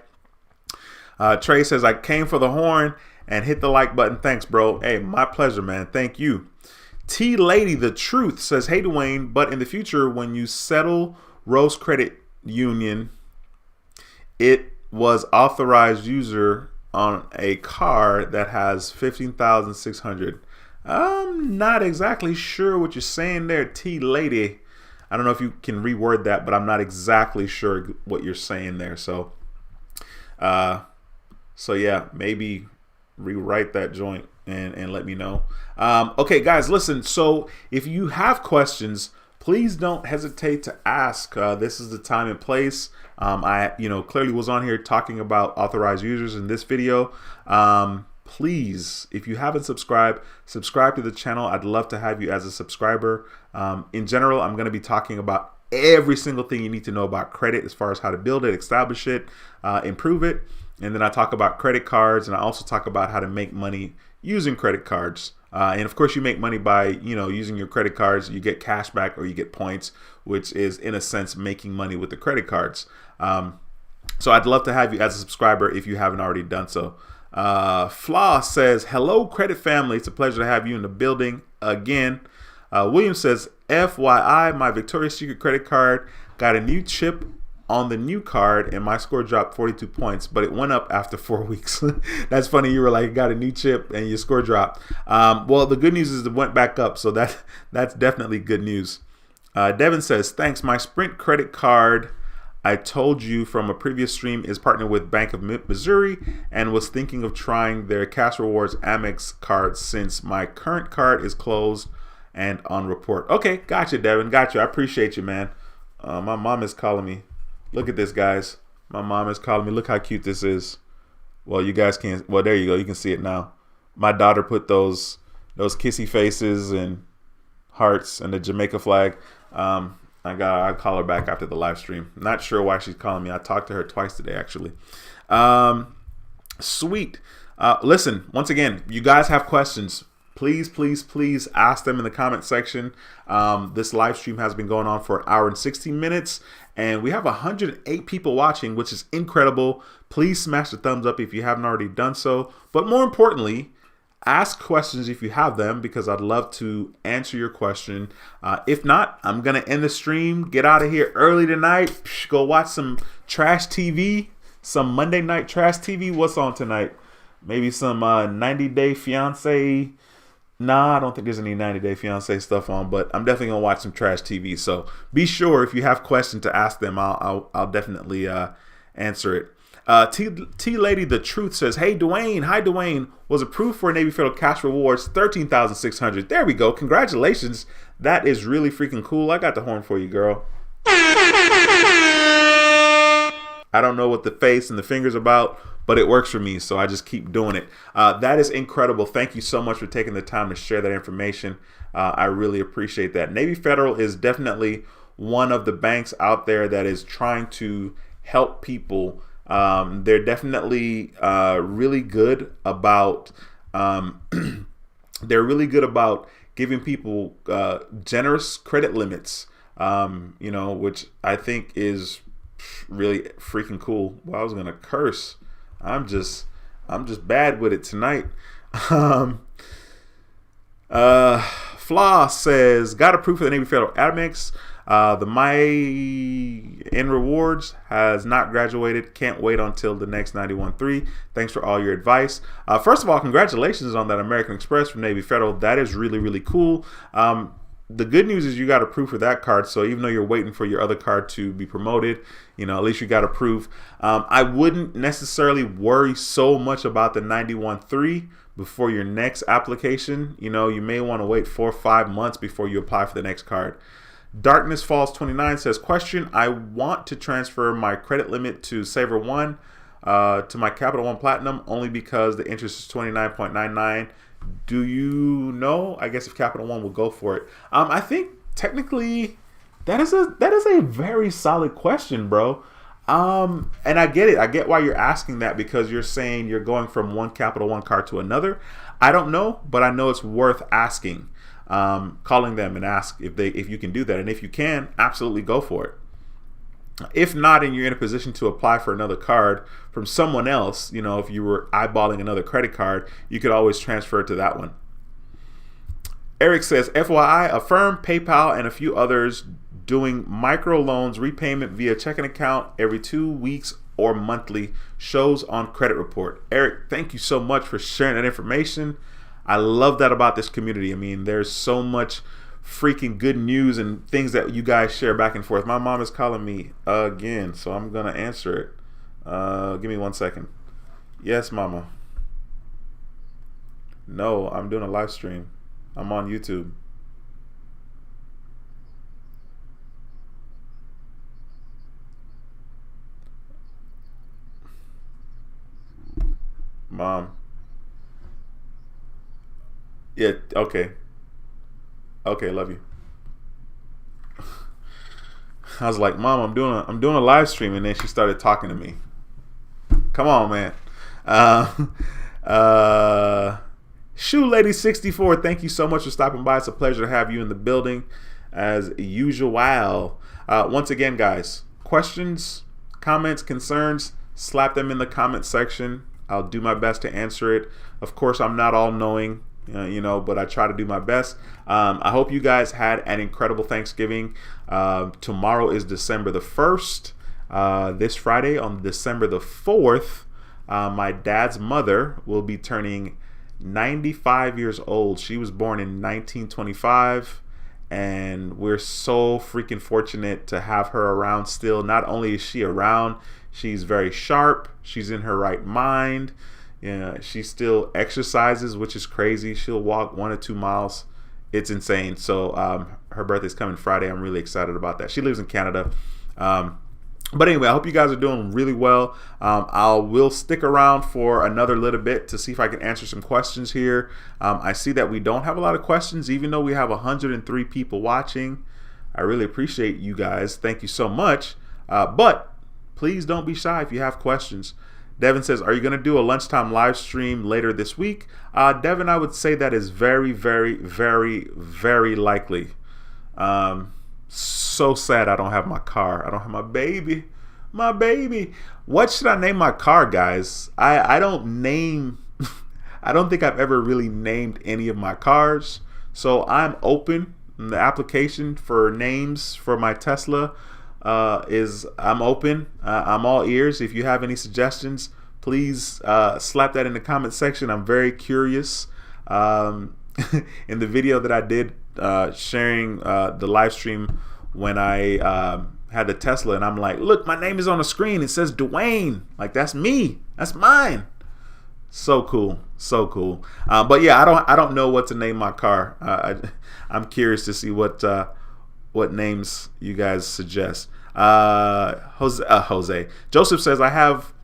Trey says, I came for the horn and hit the like button. Thanks, bro. Hey, my pleasure, man. Thank you. T Lady the Truth says, hey, Duane, but in the future, when you settle Rose Credit Union, it was authorized user on a card that has 15,600. I'm not exactly sure what you're saying there, T Lady. I don't know if you can reword that, but I'm not exactly sure what you're saying there. So yeah, maybe rewrite that joint and let me know. Okay, guys, listen. So if you have questions, please don't hesitate to ask. This is the time and place. I clearly was on here talking about authorized users in this video. Please, if you haven't subscribed, subscribe to the channel. I'd love to have you as a subscriber. In general, I'm going to be talking about every single thing you need to know about credit as far as how to build it, establish it, improve it. And then I talk about credit cards, and I also talk about how to make money using credit cards. And of course, you make money by, using your credit cards. You get cash back or you get points, which is in a sense making money with the credit cards. So I'd love to have you as a subscriber if you haven't already done so. Flaw says, hello, credit family. It's a pleasure to have you in the building again. William says, FYI, my Victoria's Secret credit card got a new chip on the new card and my score dropped 42 points, but it went up after 4 weeks. That's funny. You were like, got a new chip and your score dropped. Well, the good news is it went back up. So that's definitely good news. Devin says, thanks. My Sprint credit card, I told you from a previous stream, is partnered with Bank of Missouri and was thinking of trying their Cash Rewards Amex card since my current card is closed and on report. Okay, gotcha, Devin. Gotcha. I appreciate you, man. My mom is calling me. Look at this, guys. My mom is calling me. Look how cute this is. Well, you guys can't. Well, there you go. You can see it now. My daughter put those kissy faces and hearts and the Jamaica flag. I'll call her back after the live stream. Not sure why she's calling me. I talked to her twice today, actually. Sweet. Listen, once again, you guys have questions. Please, please, please ask them in the comment section. This live stream has been going on for 1 hour and 16 minutes, and we have 108 people watching, which is incredible. Please smash the thumbs up if you haven't already done so. But more importantly, ask questions if you have them, because I'd love to answer your question. If not, I'm going to end the stream, get out of here early tonight, go watch some trash TV, some Monday night trash TV. What's on tonight? Maybe some 90 Day Fiance. Nah, I don't think there's any 90 Day Fiance stuff on, but I'm definitely going to watch some trash TV. So be sure if you have questions to ask them, I'll definitely answer it. T Lady the Truth says, hey, Duane. Hi, Duane. Was approved for Navy Federal Cash Rewards, 13,600. There we go. Congratulations. That is really freaking cool. I got the horn for you, girl. I don't know what the face and the fingers about, but it works for me, so I just keep doing it. That is incredible. Thank you so much for taking the time to share that information. I really appreciate that. Navy Federal is definitely one of the banks out there that is trying to help people. They're definitely really good about giving people generous credit limits, which I think is really freaking cool. Well, I was gonna curse. I'm just bad with it tonight. Flaw says, got approved for the Navy Federal Amex. The My in Rewards has not graduated. Can't wait until the next 91.3. Thanks for all your advice. First of all, congratulations on that American Express from Navy Federal. That is really, really cool. The good news is you got approved for that card. So even though you're waiting for your other card to be promoted, at least you got approved. I wouldn't necessarily worry so much about the 91.3 before your next application. You may want to wait 4 or 5 months before you apply for the next card. Darkness Falls 29 says, question, I want to transfer my credit limit to Saver One to my Capital One Platinum only because the interest is 29.99. Do you know? I guess if Capital One will go for it. I think technically that is a very solid question, bro. And I get it. I get why you're asking that, because you're saying you're going from one Capital One card to another. I don't know, but I know it's worth asking. Calling them and ask if you can do that, and if you can, absolutely go for it. If not, and you're in a position to apply for another card from someone else, you know, if you were eyeballing another credit card, you could always transfer to that one. Eric says, FYI, Affirm, PayPal, and a few others doing microloans repayment via checking account every 2 weeks or monthly, shows on credit report. Eric, thank you so much for sharing that information. I love that about this community. I mean, there's so much freaking good news and things that you guys share back and forth. My mom is calling me again, so I'm gonna answer it. Give me 1 second. Yes, mama. No, I'm doing a live stream. I'm on YouTube. Mom. Yeah, okay. Okay, love you. I was like, Mom, I'm doing a live stream, and then she started talking to me. Come on, man. Shoe Lady 64, thank you so much for stopping by. It's a pleasure to have you in the building as usual. Once again, guys, questions, comments, concerns, slap them in the comment section. I'll do my best to answer it. Of course, I'm not all knowing, you know, but I try to do my best. I hope you guys had an incredible Thanksgiving. Tomorrow is December the 1st. This Friday, on December the 4th, my dad's mother will be turning 95 years old. She was born in 1925, and we're so freaking fortunate to have her around still. Not only is she around, she's very sharp. She's in her right mind. Yeah, she still exercises, which is crazy. She'll walk 1 or 2 miles. It's insane. So her birthday's coming Friday. I'm really excited about that. She lives in Canada. But anyway, I hope you guys are doing really well. I will stick around for another little bit to see if I can answer some questions here. I see that we don't have a lot of questions, even though we have 103 people watching. I really appreciate you guys. Thank you so much. But please don't be shy if you have questions. Devin says, are you going to do a lunchtime live stream later this week? Devin, I would say that is very, very, very, very likely. So sad I don't have my car. I don't have my baby. My baby. What should I name my car, guys? I don't name... I don't think I've ever really named any of my cars. So I'm open. The application for names for my Tesla I'm open. I'm all ears. If you have any suggestions, please slap that in the comment section. I'm very curious. In the video that I did sharing the live stream when I had the Tesla, and I'm like, look, my name is on the screen. It says Duane. Like, that's me. That's mine. So cool. So cool. But yeah, I don't know what to name my car. I'm curious to see what names you guys suggest. Jose. Joseph says, I have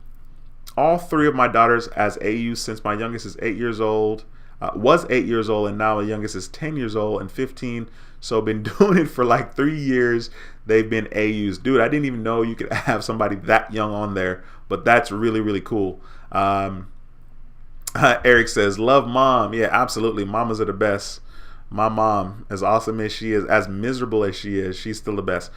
all 3 of my daughters as AUs since my youngest is 8 years old, was 8 years old, and now my youngest is 10 years old and 15. So been doing it for like 3 years. They've been AUs. Dude, I didn't even know you could have somebody that young on there, but that's really, really cool. Eric says, love mom. Yeah, absolutely. Mamas are the best. My mom, as awesome as she is, as miserable as she is, she's still the best.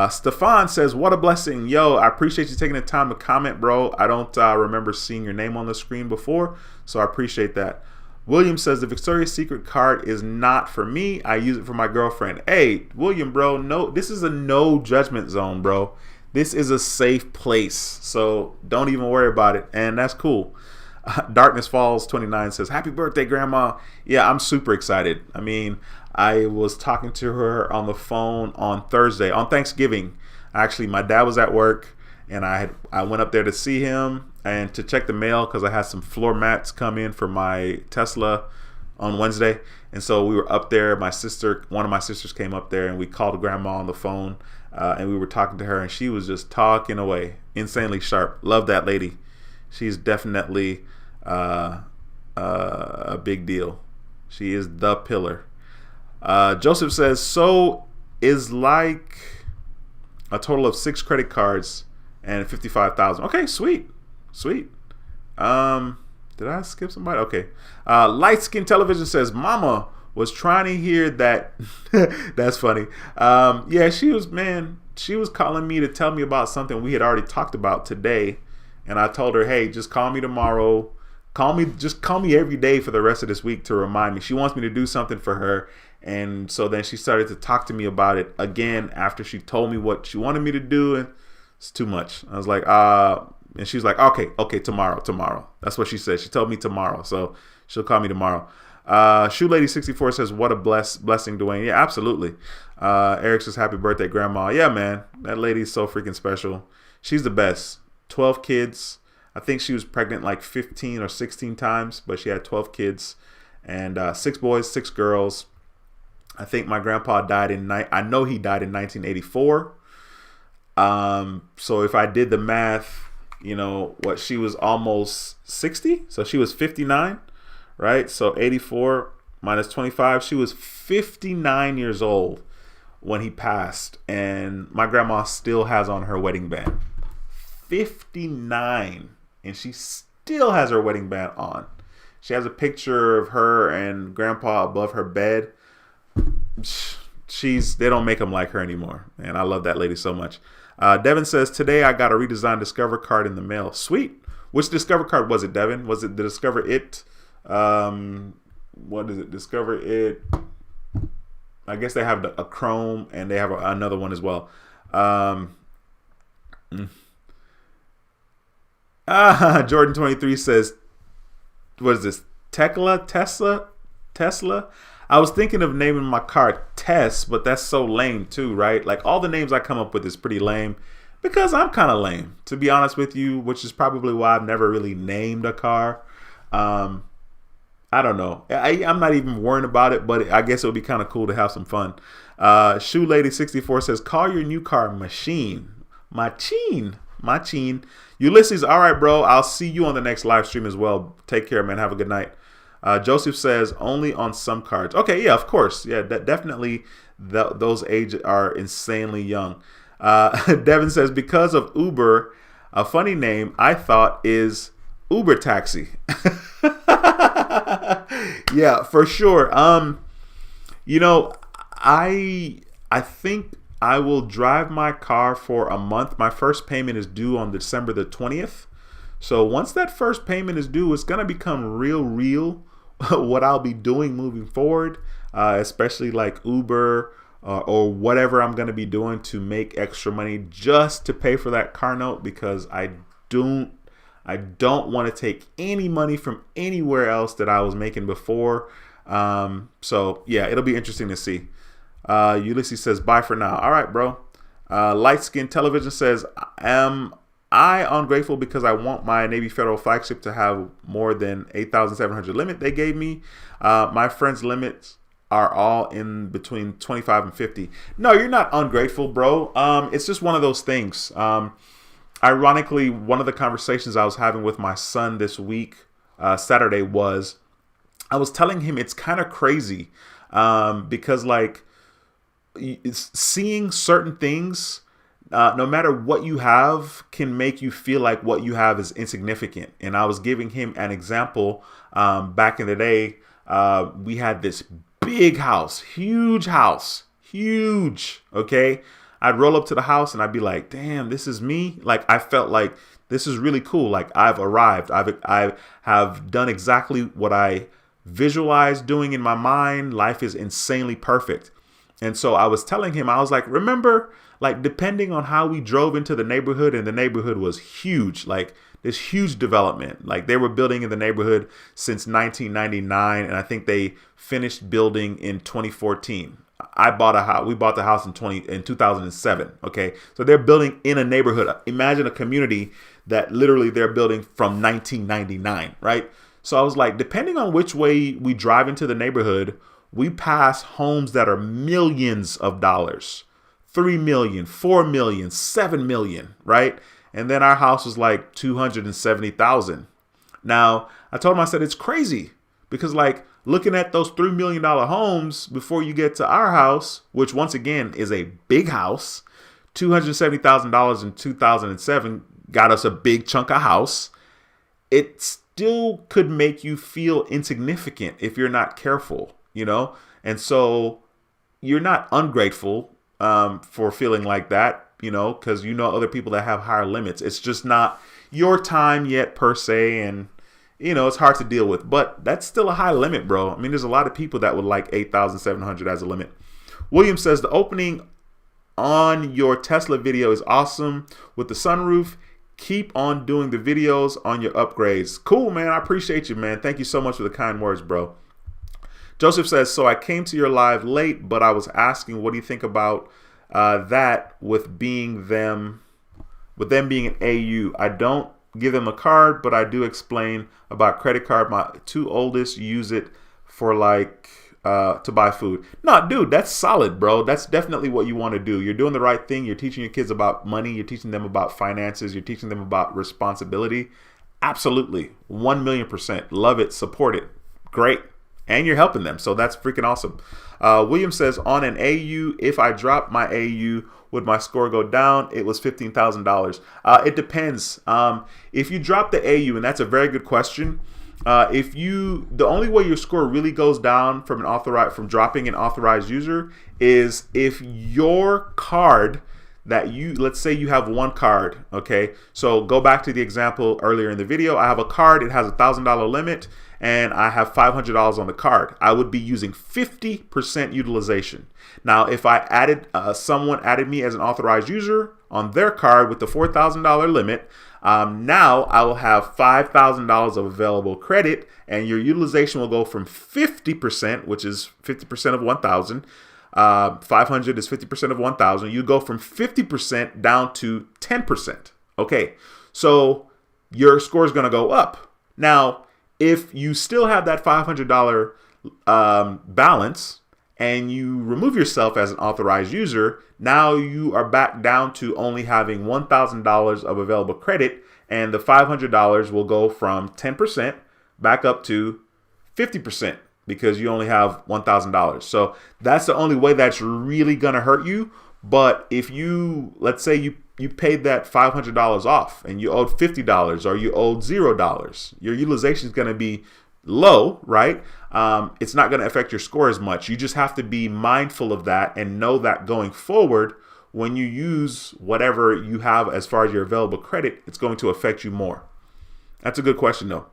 Stefan says, what a blessing. Yo, I appreciate you taking the time to comment, bro. I don't remember seeing your name on the screen before, so I appreciate that. William says, the Victoria's Secret card is not for me. I use it for my girlfriend. Hey, William, bro, no, this is a no judgment zone, bro. This is a safe place, so don't even worry about it, and that's cool. Darkness Falls 29 says, happy birthday, Grandma. Yeah, I'm super excited. I mean, I was talking to her on the phone on Thursday, on Thanksgiving. Actually, my dad was at work, and I went up there to see him and to check the mail because I had some floor mats come in for my Tesla on Wednesday. And so we were up there. One of my sisters came up there, and we called Grandma on the phone, and we were talking to her, and she was just talking away. Insanely sharp. Love that lady. She's definitely a big deal. She is the pillar. Joseph says, so is like a total of 6 credit cards and 55,000. Okay, sweet. Did I skip somebody? Okay. Light Skin Television says, Mama was trying to hear that. That's funny. Yeah, she was calling me to tell me about something we had already talked about today. And I told her, hey, just call me tomorrow. Just call me every day for the rest of this week to remind me. She wants me to do something for her. And so then she started to talk to me about it again after she told me what she wanted me to do. And it's too much. I was like, and she was like, okay, tomorrow. That's what she said. She told me tomorrow. So she'll call me tomorrow. Shoe Lady 64 says, what a blessing, Duane. Yeah, absolutely. Eric says, happy birthday, Grandma. Yeah, man. That lady's so freaking special. She's the best. 12 kids. I think she was pregnant like 15 or 16 times, but she had 12 kids and 6 boys, 6 girls. I think my grandpa died I know he died in 1984. So if I did the math, she was almost 60. So she was 59, right? So 84 minus 25, she was 59 years old when he passed. And my grandma still has on her wedding band. 59. And she still has her wedding band on. She has a picture of her and grandpa above her bed. They don't make them like her anymore. And I love that lady so much. Devin says, today I got a redesigned Discover card in the mail. Sweet. Which Discover card was it, Devin? Was it the Discover It? What is it? Discover It. I guess they have a Chrome and they have another one as well. Jordan 23 says, what is this? Tesla? I was thinking of naming my car Tess, but that's so lame too, right? Like all the names I come up with is pretty lame because I'm kind of lame, to be honest with you, which is probably why I've never really named a car. I don't know. I'm not even worrying about it, but I guess it would be kind of cool to have some fun. Shoe Lady 64 says, call your new car Machine. Ulysses, all right, bro. I'll see you on the next live stream as well. Take care, man. Have a good night. Joseph says, only on some cards. Okay, yeah, of course. Yeah, definitely those ages are insanely young. Devin says, because of Uber, a funny name I thought is Uber Taxi. Yeah, for sure. I think I will drive my car for a month. My first payment is due on December the 20th. So once that first payment is due, it's going to become real what I'll be doing moving forward, especially like Uber or whatever I'm going to be doing to make extra money just to pay for that car note, because I don't want to take any money from anywhere else that I was making before. So yeah, it'll be interesting to see. Ulysses says, bye for now. All right, bro. Light Skin Television says, am I ungrateful because I want my Navy Federal flagship to have more than 8,700 limit they gave me. My friends' limits are all in between 25 and 50. No, you're not ungrateful, bro. It's just one of those things. Ironically, one of the conversations I was having with my son this week, Saturday, was I was telling him it's kind of crazy because like seeing certain things, no matter what you have, can make you feel like what you have is insignificant. And I was giving him an example. Back in the day, we had this big house, huge, okay? I'd roll up to the house and I'd be like, damn, this is me. Like, I felt like this is really cool. Like, I've arrived. I have done exactly what I visualized doing in my mind. Life is insanely perfect. And so I was telling him, I was like, remember, like, depending on how we drove into the neighborhood, and the neighborhood was huge, like this huge development. Like, they were building in the neighborhood since 1999. And I think they finished building in 2014. We bought the house in 2007. Okay. So they're building in a neighborhood. Imagine a community that literally they're building from 1999. Right. So I was like, depending on which way we drive into the neighborhood, we pass homes that are millions of dollars, 3 million, 4 million, 7 million. Right. And then our house was like 270,000. Now I told him, I said, it's crazy because like, looking at those $3 million homes before you get to our house, which once again is a big house, $270,000 in 2007 got us a big chunk of house. It still could make you feel insignificant if you're not careful, you know? And so you're not ungrateful for feeling like that, you know, because you know other people that have higher limits. It's just not your time yet per se, and you know, it's hard to deal with, but that's still a high limit, bro. I mean, there's a lot of people that would like 8,700 as a limit. William says the opening on your Tesla video is awesome with the sunroof. Keep on doing the videos on your upgrades. Cool, man. I appreciate you, man. Thank you so much for the kind words, bro. Joseph says, so I came to your live late, but I was asking, what do you think about that with them being an AU? I don't give them a card, but I do explain about credit card. My two oldest use it for like to buy food. No, dude, that's solid, bro. That's definitely what you want to do. You're doing the right thing. You're teaching your kids about money. You're teaching them about finances. You're teaching them about responsibility. Absolutely. 1,000,000%. Love it. Support it. Great. And you're helping them. So that's freaking awesome. William says, on an AU, if I drop my AU, would my score go down? It was $15,000. It depends. If you drop the AU, and that's a very good question. The only way your score really goes down from dropping an authorized user is if your card that let's say you have one card. Okay. So go back to the example earlier in the video. I have a card. It has a $1,000 limit and I have $500 on the card. I would be using 50% utilization. Now, if someone added me as an authorized user on their card with the $4,000 limit, now I will have $5,000 of available credit, and your utilization will go from 50%, which is 50% of 1,000. 500 is 50% of 1,000. You go from 50% down to 10%. Okay, so your score is going to go up. Now, if you still have that $500 balance and you remove yourself as an authorized user, now you are back down to only having $1,000 of available credit, and the $500 will go from 10% back up to 50% because you only have $1,000. So that's the only way that's really going to hurt you. But if let's say you paid that $500 off and you owed $50 or you owed $0, your utilization is going to be low, right? It's not going to affect your score as much. You just have to be mindful of that and know that going forward, when you use whatever you have as far as your available credit, it's going to affect you more. That's a good question, though.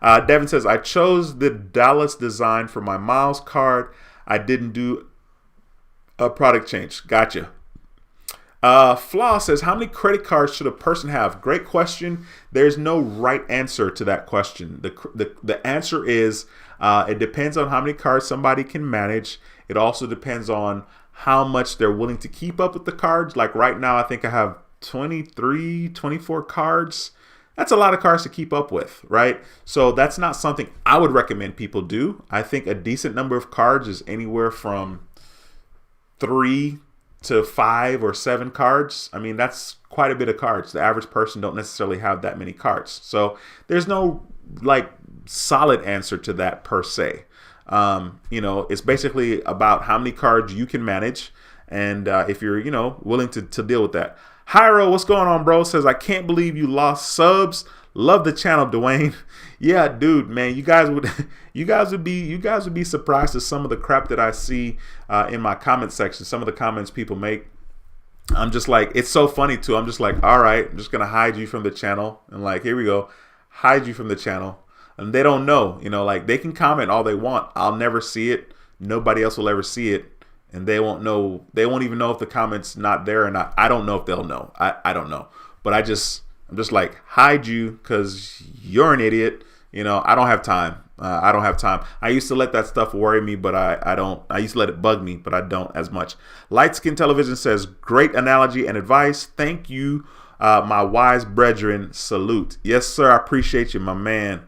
Devin says, I chose the Dallas design for my Miles card. I didn't do a product change. Gotcha. Flaw says, how many credit cards should a person have? Great question. There's no right answer to that question. The answer is it depends on how many cards somebody can manage. It also depends on how much they're willing to keep up with the cards. Like right now, I think I have 23, 24 cards. That's a lot of cards to keep up with, right? So that's not something I would recommend people do. I think a decent number of cards is anywhere from 3 to 5 or 7 cards. I mean, that's quite a bit of cards. The average person don't necessarily have that many cards. So there's no like solid answer to that per se. It's basically about how many cards you can manage. And if you're, willing to deal with that. Hyro, what's going on, bro? Says, I can't believe you lost subs. Love the channel, Duane. Yeah, dude, man, you guys would be surprised at some of the crap that I see in my comment section. Some of the comments people make. I'm just like, it's so funny too. I'm just like, all right, I'm just gonna hide you from the channel, and like, here we go, hide you from the channel. And they don't know, like they can comment all they want. I'll never see it. Nobody else will ever see it. And they won't know. They won't even know if the comment's not there or not. I don't know if they'll know. I don't know. But I'm just like, hide you because you're an idiot. I don't have time. I don't have time. I used to let that stuff worry me, but I don't. I used to let it bug me, but I don't as much. Light Skin Television says, great analogy and advice. Thank you, my wise brethren. Salute. Yes, sir. I appreciate you, my man.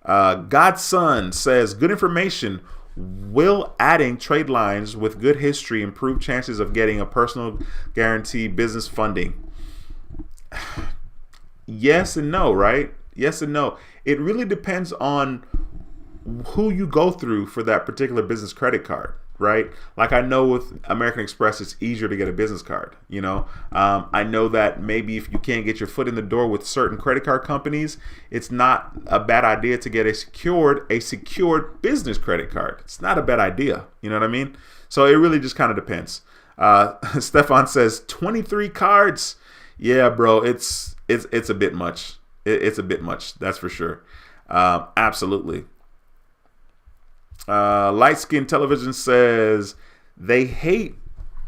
Godson says, good information. Will adding trade lines with good history improve chances of getting a personal guarantee business funding? Yes and no, right? Yes and no. It really depends on who you go through for that particular business credit card. right? Like I know with American Express, it's easier to get a business card. I know that maybe if you can't get your foot in the door with certain credit card companies, it's not a bad idea to get a secured business credit card. It's not a bad idea. You know what I mean? So it really just kind of depends. Stefan says 23 cards. Yeah, bro, it's a bit much. It's a bit much. That's for sure. Absolutely. Light Skin Television says they hate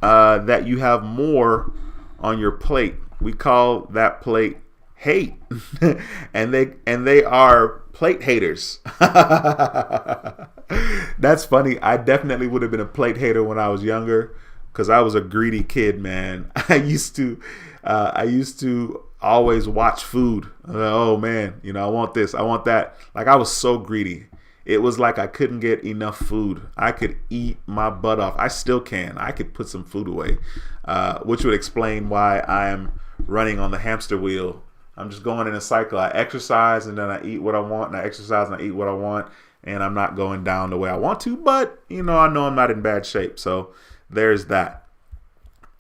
that you have more on your plate. We call that plate hate, and they are plate haters. That's funny. I definitely would have been a plate hater when I was younger because I was a greedy kid, man. I used to always watch food. Oh man, I want this, I want that. Like I was so greedy. It was like I couldn't get enough food. I could eat my butt off. I still can. I could put some food away, which would explain why I am running on the hamster wheel. I'm just going in a cycle. I exercise and then I eat what I want, and I exercise and I eat what I want, and I'm not going down the way I want to, but I know I'm not in bad shape. So there's that.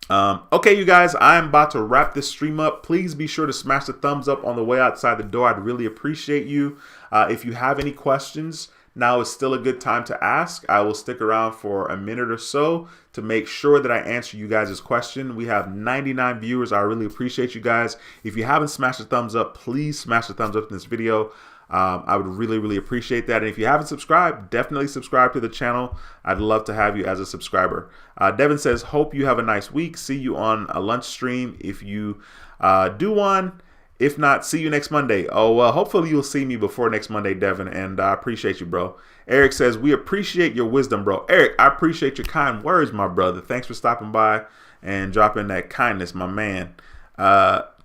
Okay, you guys, I'm about to wrap this stream up. Please be sure to smash the thumbs up on the way outside the door. I'd really appreciate you. If you have any questions, now is still a good time to ask. I will stick around for a minute or so to make sure that I answer you guys' question. We have 99 viewers. I really appreciate you guys. If you haven't smashed the thumbs up, please smash the thumbs up in this video. I would really, really appreciate that. And if you haven't subscribed, definitely subscribe to the channel. I'd love to have you as a subscriber. Devin says, hope you have a nice week. See you on a lunch stream if you do one. If not, see you next Monday. Oh, well, hopefully you'll see me before next Monday, Devin, and I appreciate you, bro. Eric says, we appreciate your wisdom, bro. Eric, I appreciate your kind words, my brother. Thanks for stopping by and dropping that kindness, my man.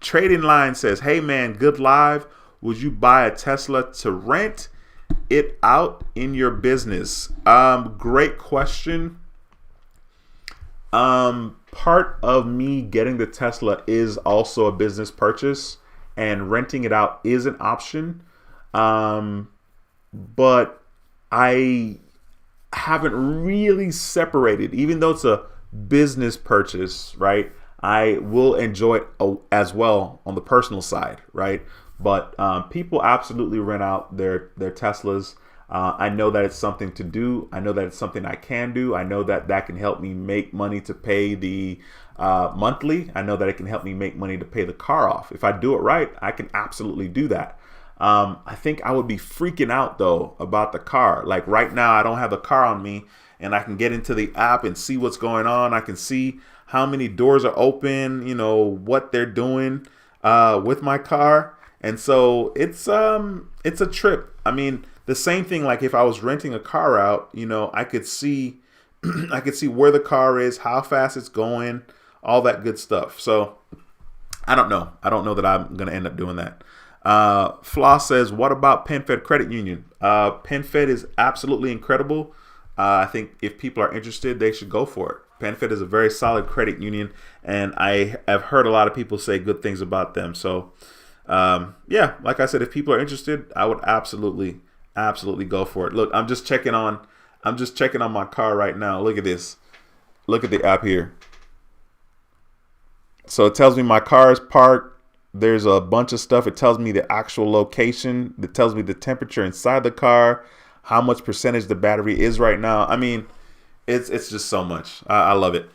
Trading Line says, hey, man, good live. Would you buy a Tesla to rent it out in your business? Great question. Part of me getting the Tesla is also a business purchase, and renting it out is an option. But I haven't really separated, even though it's a business purchase, right? I will enjoy it as well on the personal side, right? But people absolutely rent out their Teslas. I know that it's something to do. I know that it's something I can do. I know that that can help me make money to pay the monthly. I know that it can help me make money to pay the car off. If I do it right, I can absolutely do that. I think I would be freaking out though about the car. Like right now, I don't have the car on me, and I can get into the app and see what's going on. I can see how many doors are open, you know, what they're doing with my car. And so it's a trip. I mean, the same thing, like if I was renting a car out, you know, I could see I could see where the car is, how fast it's going, all that good stuff. So I don't know. I don't know that I'm going to end up doing that. Floss says, what about PenFed Credit Union? PenFed is absolutely incredible. I think if people are interested, they should go for it. PenFed is a very solid credit union, and I have heard a lot of people say good things about them. So yeah, like I said, if people are interested, I would absolutely go for it. Look, I'm just checking on my car right now. Look at this. Look at the app here. So it tells me my car is parked. There's a bunch of stuff. It tells me the actual location. It tells me the temperature inside the car, how much percentage the battery is right now. I mean, it's just so much. I love it.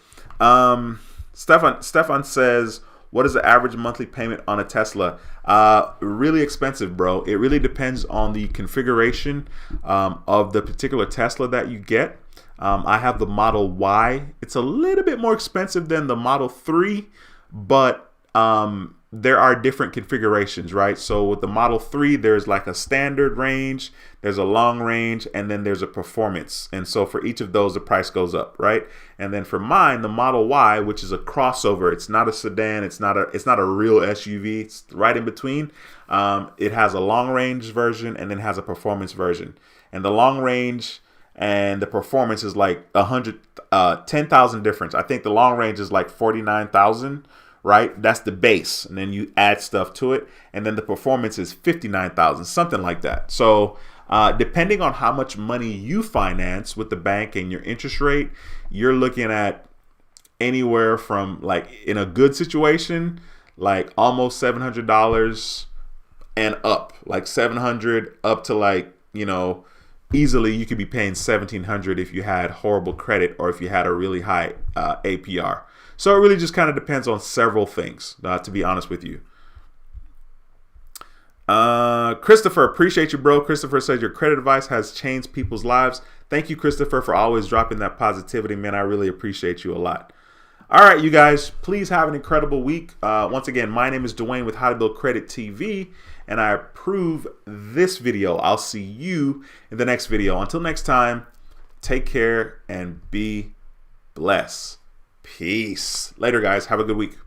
Stefan says, what is the average monthly payment on a Tesla? Really expensive, bro. It really depends on the configuration of the particular Tesla that you get. I have the Model Y. It's a little bit more expensive than the Model 3, but there are different configurations, right? So with the Model 3, there's like a standard range, there's a long range, and then there's a performance. And so for each of those, the price goes up, right? And then for mine, the Model Y, which is a crossover, it's not a sedan, it's not a real SUV, it's right in between. It has a long range version and then has a performance version. And the long range and the performance is like 10,000 difference. I think the long range is like 49,000. Right? That's the base. And then you add stuff to it. And then the performance is 59,000, something like that. So Depending on how much money you finance with the bank and your interest rate, you're looking at anywhere from, like, in a good situation, like almost $700 and up, like 700 up to, like, you know, easily you could be paying $1,700 if you had horrible credit or if you had a really high APR. So it really just kind of depends on several things, to be honest with you. Christopher, appreciate you, bro. Christopher says your credit advice has changed people's lives. Thank you, Christopher, for always dropping that positivity, man. I really appreciate you a lot. All right, you guys, please have an incredible week. Once again, my name is Duane with How to Build Credit TV, and I approve this video. I'll see you in the next video. Until next time, take care and be blessed. Peace. Later, guys. Have a good week.